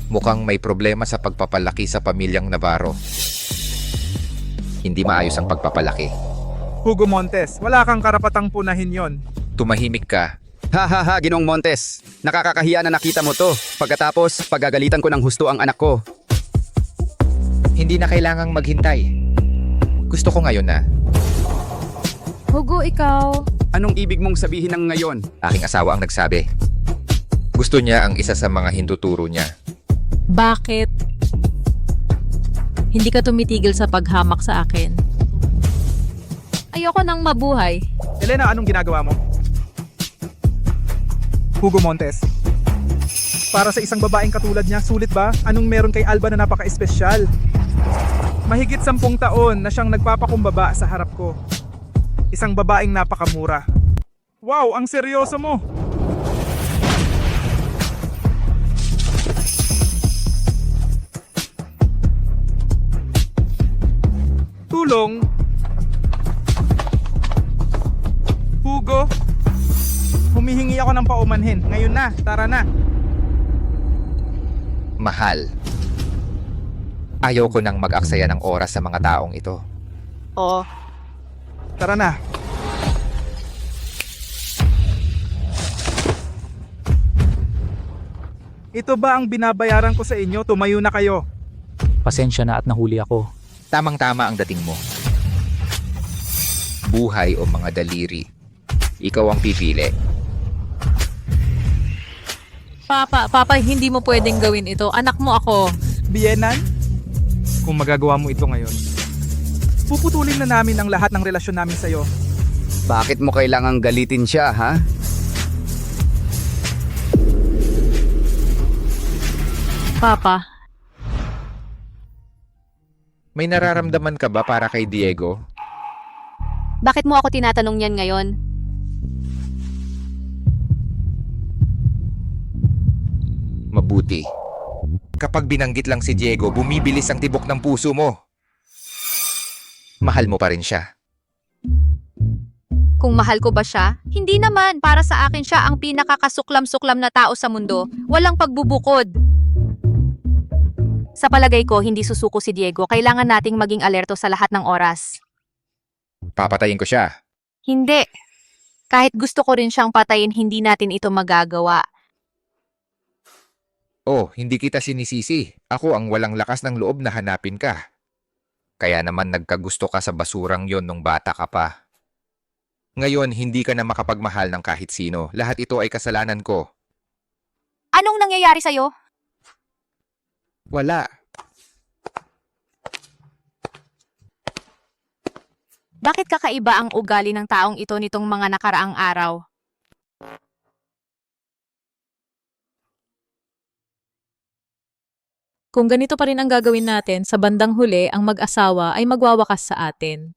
Mukhang may problema sa pagpapalaki sa pamilyang Navarro. Hindi maayos ang pagpapalaki. Hugo Montes, wala kang karapatang punahin yon. Tumahimik ka. Ha ha ha, Ginoong Montes. Nakakakahiya na nakita mo to. Pagkatapos, pagagalitan ko ng husto ang anak ko. Hindi na kailangang maghintay. Gusto ko ngayon na. Hugo, ikaw. Anong ibig mong sabihin ng ngayon? Aking asawa ang nagsabi. Gusto niya ang isa sa mga hinduturo niya. Bakit? Hindi ka tumitigil sa paghamak sa akin. Ayoko nang mabuhay. Elena, anong ginagawa mo? Hugo Montes. Para sa isang babaeng katulad niya, sulit ba? Anong meron kay Alba na napaka-espesyal? Mahigit 10 taon na siyang nagpapakumbaba sa harap ko. Isang babaeng napakamura. Wow, ang seryoso mo! Tulong? Hugo? Humihingi ako ng paumanhin. Ngayon na, tara na. Mahal. Ayaw ko nang mag-aksaya ng oras sa mga taong ito. Oo. Tara na. Ito ba ang binabayaran ko sa inyo? Tumayo na kayo. Pasensya na at nahuli ako. Tamang-tama ang dating mo. Buhay o mga daliri. Ikaw ang pipili. Papa, hindi mo pwedeng gawin ito. Anak mo ako. Bienan? Kung magagawa mo ito ngayon, puputulin na namin ang lahat ng relasyon namin sa'yo. Bakit mo kailangang galitin siya, ha? Papa, May nararamdaman ka ba para kay Diego? Bakit mo ako tinatanong yan ngayon? Mabuti. Kapag binanggit lang si Diego, bumibilis ang tibok ng puso mo. Mahal mo pa rin siya. Kung mahal ko ba siya? Hindi naman. Para sa akin siya ang pinakakasuklam-suklam na tao sa mundo. Walang pagbubukod. Sa palagay ko, hindi susuko si Diego. Kailangan nating maging alerto sa lahat ng oras. Papatayin ko siya. Hindi. Kahit gusto ko rin siyang patayin, hindi natin ito magagawa. Oh, hindi kita sinisisi. Ako ang walang lakas ng loob na hanapin ka. Kaya naman nagkagusto ka sa basurang yon nung bata ka pa. Ngayon, hindi ka na makapagmahal ng kahit sino. Lahat ito ay kasalanan ko. Anong nangyayari sa'yo? Wala. Bakit kakaiba ang ugali ng taong ito nitong mga nakaraang araw? kung ganito pa rin ang gagawin natin, sa bandang huli, ang mag-asawa ay magwawakas sa atin.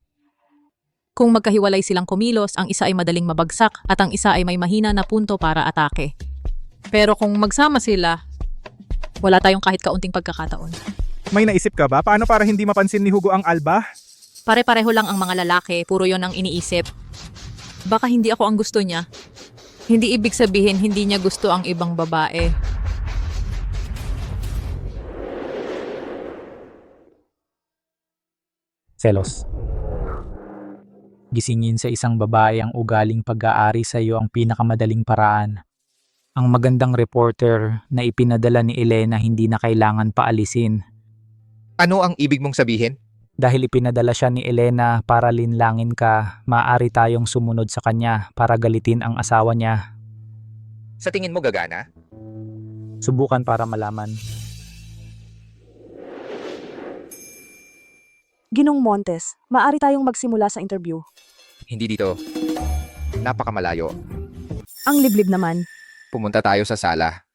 Kung magkahiwalay silang kumilos, ang isa ay madaling mabagsak at ang isa ay may mahina na punto para atake. Pero kung magsama sila, wala tayong kahit kaunting pagkakataon. May naisip ka ba? Paano para hindi mapansin ni Hugo ang Alba? Pare-pareho lang ang mga lalaki, puro yon ang iniisip. Baka hindi ako ang gusto niya. Hindi ibig sabihin hindi niya gusto ang ibang babae. Selos. Gisingin sa isang babae ang ugaling pag-aari sa iyo ang pinakamadaling paraan. Ang magandang reporter na ipinadala ni Elena hindi na kailangan paalisin. Ano ang ibig mong sabihin? Dahil ipinadala siya ni Elena para linlangin ka, maaari tayong sumunod sa kanya para galitin ang asawa niya. Sa tingin mo gagana? Subukan para malaman. Ginong Montes, maaari tayong magsimula sa interview. Hindi dito. Napakamalayo. Ang liblib naman. Pumunta tayo sa sala.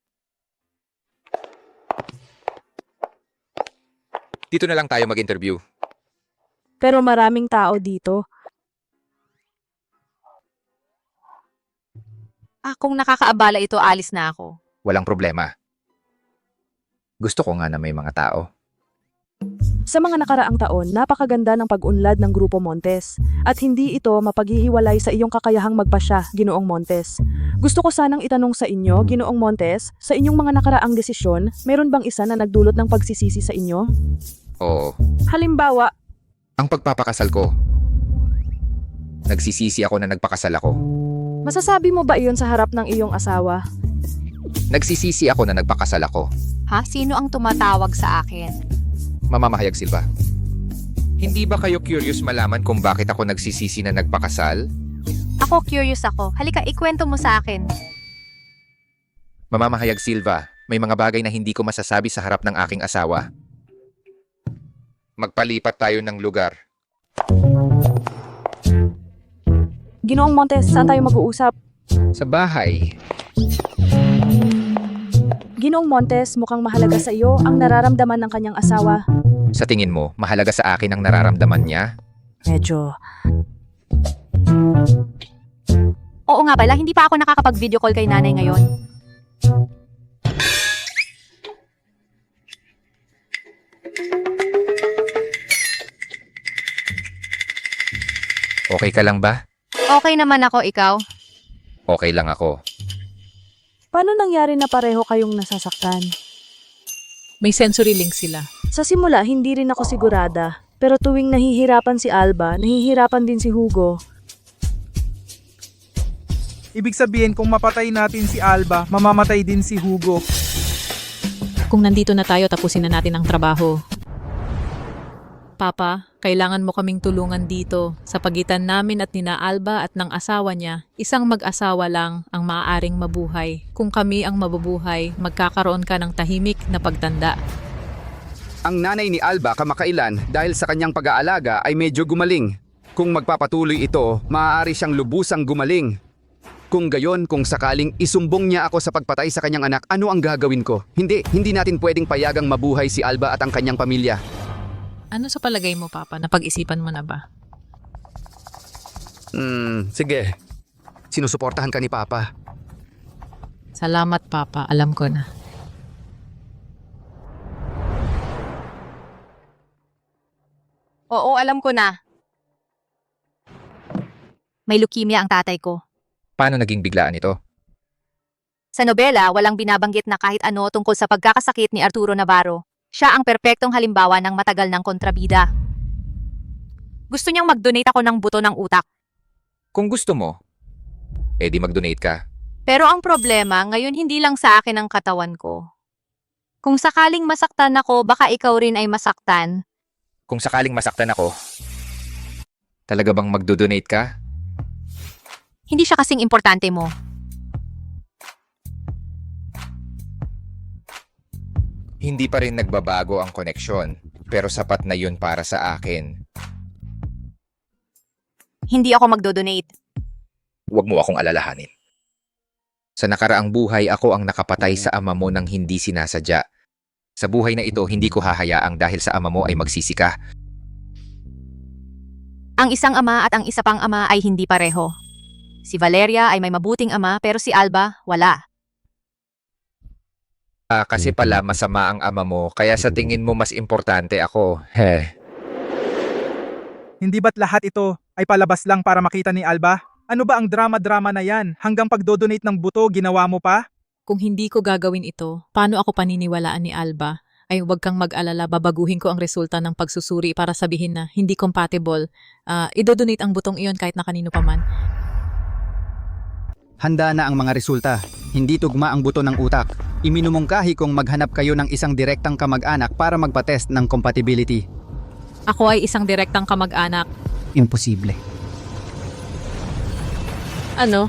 Dito na lang tayo mag-interview. Pero maraming tao dito. Kung nakakaabala ito, alis na ako. Walang problema. Gusto ko nga na may mga tao. Sa mga nakaraang taon, napakaganda ng pag-unlad ng Grupo Montes. At hindi ito mapaghihiwalay sa iyong kakayahang magpasya, Ginoong Montes. Gusto ko sanang itanong sa inyo, Ginoong Montes, sa inyong mga nakaraang desisyon, meron bang isa na nagdulot ng pagsisisi sa inyo? Oo. Halimbawa, Ang pagpapakasal ko. Nagsisisi ako na nagpakasal ako. Masasabi mo ba iyon sa harap ng iyong asawa? Nagsisisi ako na nagpakasal ako. Ha? Sino ang tumatawag sa akin? Mamamahayag Silva. Hindi ba kayo curious malaman kung bakit ako nagsisisi na nagpakasal? Ako curious ako. Halika, ikwento mo sa akin. Mamamahayag Silva, may mga bagay na hindi ko masasabi sa harap ng aking asawa. Magpalipat tayo ng lugar. Ginoong Montes, saan tayo mag-uusap? Sa bahay. Ginoong Montes, mukhang mahalaga sa iyo ang nararamdaman ng kanyang asawa. Sa tingin mo, mahalaga sa akin ang nararamdaman niya? Medyo. Oo nga pala, hindi pa ako nakakapag-video call kay nanay ngayon. Okay ka lang ba? Okay naman ako, ikaw. Okay lang ako. Paano nangyari na pareho kayong nasasaktan? May sensory link sila. Sa simula, hindi rin ako sigurada. Pero tuwing nahihirapan si Alba, nahihirapan din si Hugo. Ibig sabihin kung mapatay natin si Alba, mamamatay din si Hugo. Kung nandito na tayo, tapusin na natin ang trabaho. Papa, kailangan mo kaming tulungan dito. Sa pagitan namin at nina Alba at ng asawa niya, isang mag-asawa lang ang maaaring mabuhay. Kung kami ang mabubuhay, magkakaroon ka ng tahimik na pagtanda. Ang nanay ni Alba kamakailan dahil sa kanyang pag-aalaga ay medyo gumaling. Kung magpapatuloy ito, maaari siyang lubusang gumaling. Kung gayon, kung sakaling isumbong niya ako sa pagpatay sa kanyang anak, ano ang gagawin ko? Hindi natin pwedeng payagang mabuhay si Alba at ang kanyang pamilya. Ano sa palagay mo, Papa? Napag-isipan mo na ba? Sige. Sinusuportahan ka ni Papa. Salamat, Papa. Alam ko na. Oo, alam ko na. May leukemia ang tatay ko. Paano naging biglaan ito? Sa nobela, walang binabanggit na kahit ano tungkol sa pagkakasakit ni Arturo Navarro. Siya ang perpektong halimbawa ng matagal ng kontrabida. Gusto niyang mag-donate ako ng buto ng utak. Kung gusto mo, edi mag-donate ka. Pero ang problema, ngayon hindi lang sa akin ang katawan ko. Kung sakaling masaktan ako, baka ikaw rin ay masaktan. Kung sakaling masaktan ako, talaga bang magdo-donate ka? Hindi siya kasing importante mo. Hindi pa rin nagbabago ang koneksyon, pero sapat na yun para sa akin. Hindi ako magdo-donate. Huwag mo akong alalahanin. Sa nakaraang buhay, ako ang nakapatay sa ama mo nang hindi sinasadya. Sa buhay na ito, hindi ko hahayaang dahil sa ama mo ay magsisi ka. Ang isang ama at ang isa pang ama ay hindi pareho. Si Valeria ay may mabuting ama pero si Alba, wala. Kasi pala masama ang ama mo, kaya sa tingin mo mas importante ako. Hindi ba't lahat ito ay palabas lang para makita ni Alba? Ano ba ang drama-drama na yan? Hanggang pagdodonate ng buto, ginawa mo pa? Kung hindi ko gagawin ito, paano ako paniniwalaan ni Alba? Ay huwag kang mag-alala, babaguhin ko ang resulta ng pagsusuri para sabihin na hindi compatible. Idodonate ang butong iyon kahit na kanino pa man. Handa na ang mga resulta. Hindi tugma ang buto ng utak. Iminumungkahi kung maghanap kayo ng isang direktang kamag-anak para magpatest ng compatibility. Ako ay isang direktang kamag-anak. Imposible. Ano?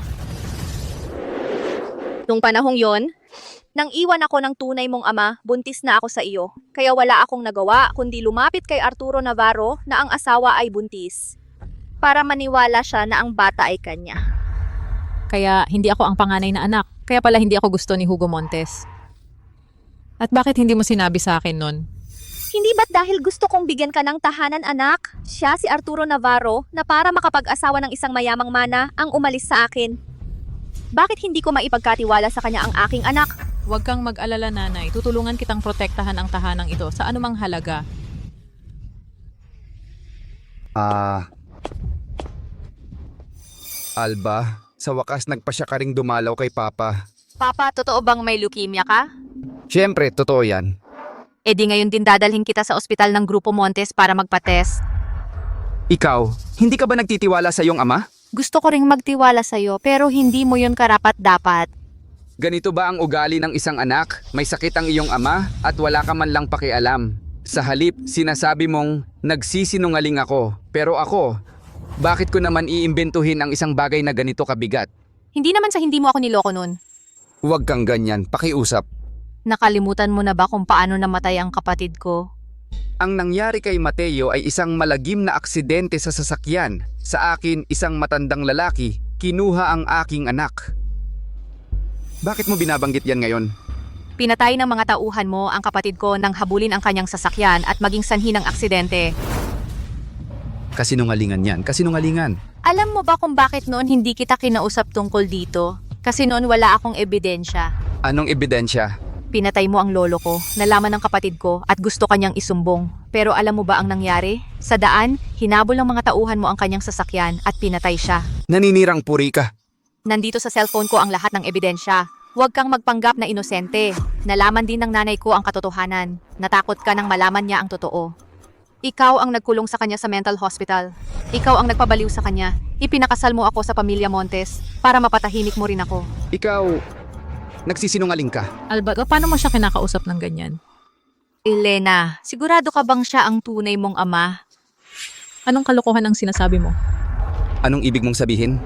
Nung panahong yon, nang iwan ako ng tunay mong ama, buntis na ako sa iyo. Kaya wala akong nagawa kundi lumapit kay Arturo Navarro na ang asawa ay buntis. Para maniwala siya na ang bata ay kanya. Kaya hindi ako ang panganay na anak. Kaya pala hindi ako gusto ni Hugo Montes. At bakit hindi mo sinabi sa akin nun? Hindi ba't dahil gusto kong bigyan ka ng tahanan, anak? Siya si Arturo Navarro na para makapag-asawa ng isang mayamang mana ang umalis sa akin. Bakit hindi ko maipagkatiwala sa kanya ang aking anak? Huwag kang mag-alala, nanay. Tutulungan kitang protektahan ang tahanang ito sa anumang halaga. Alba, sa wakas nagpa siya ka ring dumalaw kay Papa. Papa, totoo bang may leukemia ka? Siyempre, totoo yan. E di ngayon din dadalhin kita sa ospital ng Grupo Montes para magpa-test. Ikaw, hindi ka ba nagtitiwala sa iyong ama? Gusto ko ring magtiwala sa'yo pero hindi mo yun karapat-dapat. Ganito ba ang ugali ng isang anak? May sakit ang iyong ama at wala ka man lang pakialam. Sa halip, sinasabi mong nagsisinungaling ako. Pero ako, bakit ko naman iimbentuhin ang isang bagay na ganito kabigat? Hindi naman sa hindi mo ako niloko nun. Huwag kang ganyan, pakiusap. Nakalimutan mo na ba kung paano namatay ang kapatid ko? Ang nangyari kay Mateo ay isang malagim na aksidente sa sasakyan. Sa akin, isang matandang lalaki, kinuha ang aking anak. Bakit mo binabanggit yan ngayon? Pinatay ng mga tauhan mo ang kapatid ko nang habulin ang kanyang sasakyan at maging sanhi ng aksidente. Kasinungalingan yan, kasinungalingan. Alam mo ba kung bakit noon hindi kita kinausap tungkol dito? Kasi noon wala akong ebidensya. Anong ebidensya? Pinatay mo ang lolo ko, nalaman ng kapatid ko at gusto kanyang isumbong. Pero alam mo ba ang nangyari? Sa daan, hinabol ng mga tauhan mo ang kanyang sasakyan at pinatay siya. Naninirang puri ka. Nandito sa cellphone ko ang lahat ng ebidensya. Huwag kang magpanggap na inosente. Nalaman din ng nanay ko ang katotohanan. Natakot ka nang malaman niya ang totoo. Ikaw ang nagkulong sa kanya sa mental hospital. Ikaw ang nagpabaliw sa kanya. Ipinakasal mo ako sa pamilya Montes para mapatahimik mo rin ako. Ikaw, nagsisinungaling ka. Alba, paano mo siya kinakausap ng ganyan? Elena, sigurado ka bang siya ang tunay mong ama? Anong kalokohan ang sinasabi mo? Anong ibig mong sabihin?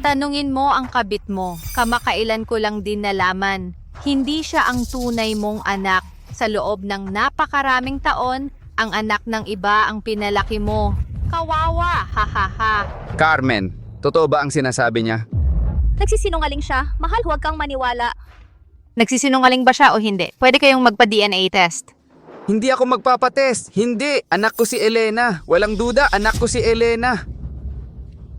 Tanungin mo ang kabit mo. Kamakailan ko lang din nalaman. Hindi siya ang tunay mong anak. Sa loob ng napakaraming taon, ang anak ng iba ang pinalaki mo. Kawawa, ha ha ha. Carmen, totoo ba ang sinasabi niya? Nagsisinungaling siya. Mahal, huwag kang maniwala. Nagsisinungaling ba siya o hindi? Pwede kayong magpa-DNA test. Hindi ako magpapatest. Hindi. Anak ko si Elena. Walang duda, anak ko si Elena.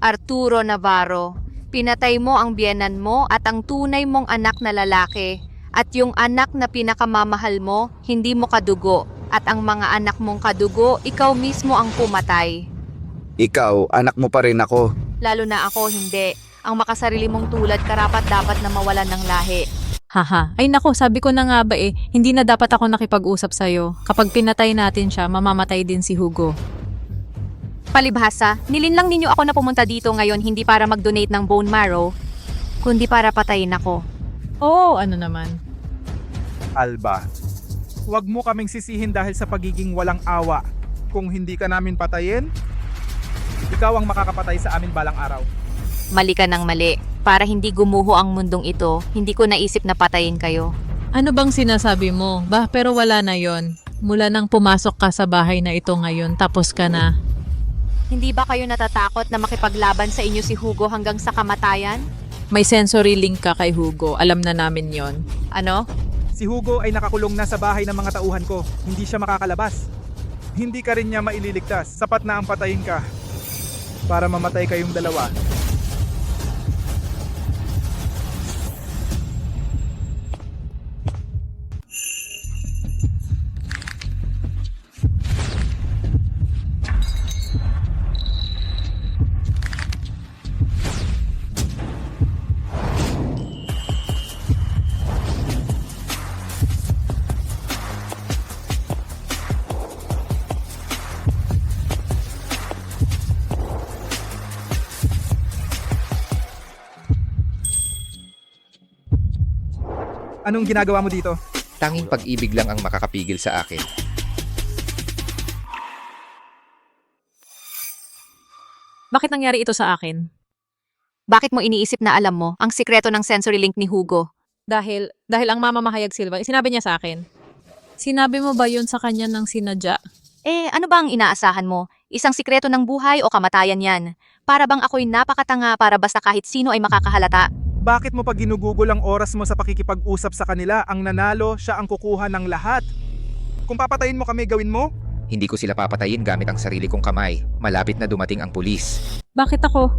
Arturo Navarro, pinatay mo ang biyenan mo at ang tunay mong anak na lalaki. At yung anak na pinakamamahal mo, hindi mo kadugo. At ang mga anak mong kadugo, ikaw mismo ang pumatay. Ikaw, anak mo pa rin ako. Lalo na ako, hindi. Ang makasarili mong tulad karapat dapat na mawalan ng lahi. Haha, ay nako, sabi ko na nga ba hindi na dapat ako nakipag-usap sa'yo. Kapag pinatay natin siya, mamamatay din si Hugo. Palibhasa, nilinlang ninyo ako na pumunta dito ngayon hindi para mag-donate ng bone marrow, kundi para patayin ako. Oo, ano naman. Alba, huwag mo kaming sisihin dahil sa pagiging walang awa. Kung hindi ka namin patayin, ikaw ang makakapatay sa amin balang araw. Mali ka ng mali. Para hindi gumuho ang mundong ito, hindi ko naisip na patayin kayo. Ano bang sinasabi mo? Pero wala na yon. Mula nang pumasok ka sa bahay na ito ngayon, tapos ka na. Hindi ba kayo natatakot na makipaglaban sa inyo si Hugo hanggang sa kamatayan? May sensory link ka kay Hugo. Alam na namin yon. Ano? Si Hugo ay nakakulong na sa bahay ng mga tauhan ko. Hindi siya makakalabas. Hindi ka rin niya maililigtas. Sapat na ang patayin ka para mamatay kayong dalawa. Anong ginagawa mo dito? Tanging pag-ibig lang ang makakapigil sa akin. Bakit nangyari ito sa akin? Bakit mo iniisip na alam mo ang sikreto ng sensory link ni Hugo? Dahil ang Mama Mahayag Silva, sinabi niya sa akin. Sinabi mo ba yun sa kanya ng sinadya? Ano ba ang inaasahan mo? Isang sikreto ng buhay o kamatayan yan? Para bang ako'y napakatanga para basta kahit sino ay makakahalata? Bakit mo pa ginugugol ang oras mo sa pakikipag-usap sa kanila? Ang nanalo, siya ang kukuha ng lahat. Kung papatayin mo kami, gawin mo? Hindi ko sila papatayin gamit ang sarili kong kamay. Malapit na dumating ang pulis. Bakit ako?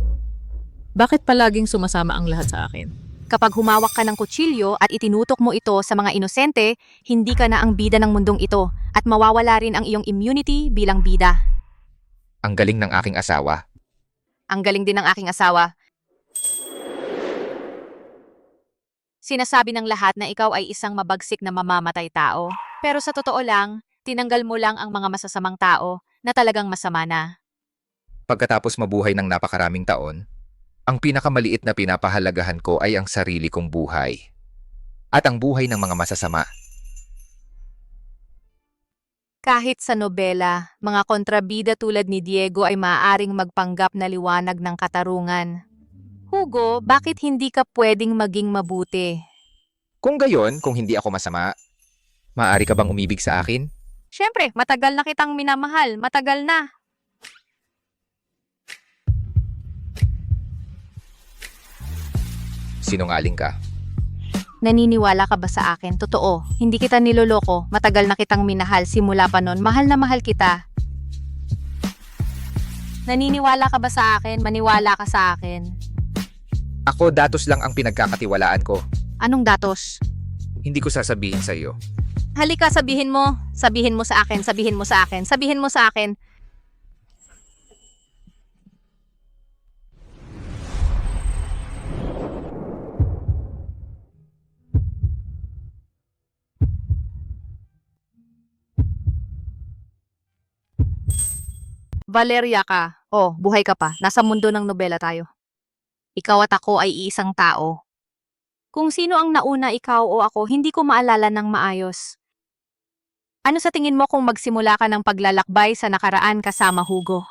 Bakit palaging sumasama ang lahat sa akin? Kapag humawak ka ng kutsilyo at itinutok mo ito sa mga inosente, hindi ka na ang bida ng mundong ito at mawawala rin ang iyong immunity bilang bida. Ang galing ng aking asawa. Ang galing din ng aking asawa. Sinasabi ng lahat na ikaw ay isang mabagsik na mamamatay tao. Pero sa totoo lang, tinanggal mo lang ang mga masasamang tao na talagang masama na. Pagkatapos mabuhay ng napakaraming taon, Ang pinakamaliit na pinapahalagahan ko ay ang sarili kong buhay. At ang buhay ng mga masasama. Kahit sa nobela, mga kontrabida tulad ni Diego ay maaaring magpanggap na liwanag ng katarungan. Hugo, bakit hindi ka pwedeng maging mabuti? Kung gayon, kung hindi ako masama, maaari ka bang umibig sa akin? Siyempre, matagal na kitang minamahal. Matagal na. Sinungaling ka. Naniniwala ka ba sa akin? Totoo, hindi kita niloloko. Matagal na kitang minahal. Simula pa nun, mahal na mahal kita. Naniniwala ka ba sa akin? Maniwala ka sa akin. Ako, datos lang ang pinagkakatiwalaan ko. Anong datos? Hindi ko sasabihin sa iyo. Halika, sabihin mo. Sabihin mo sa akin, sabihin mo sa akin, sabihin mo sa akin. Valeria ka. Oh, buhay ka pa. Nasa mundo ng nobela tayo. Ikaw at ako ay iisang tao. Kung sino ang nauna, ikaw o ako, hindi ko maalala ng maayos. Ano sa tingin mo kung magsimula ka ng paglalakbay sa nakaraan kasama Hugo?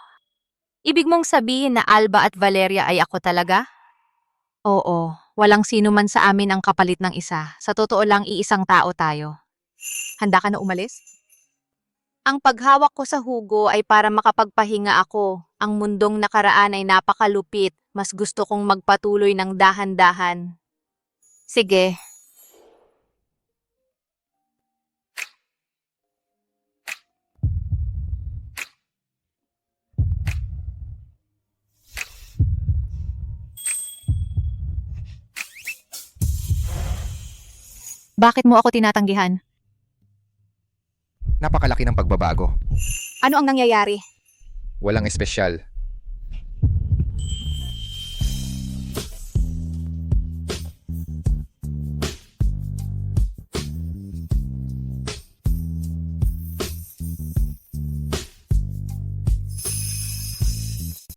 Ibig mong sabihin na Alba at Valeria ay ako talaga? Oo, walang sino man sa amin ang kapalit ng isa. Sa totoo lang, iisang tao tayo. Handa ka na umalis? Ang paghawak ko sa Hugo ay para makapagpahinga ako. Ang mundong nakaraan ay napakalupit. Mas gusto kong magpatuloy ng dahan-dahan. Sige. Bakit mo ako tinatanggihan? Napakalaki ng pagbabago. Ano ang nangyayari? Walang espesyal.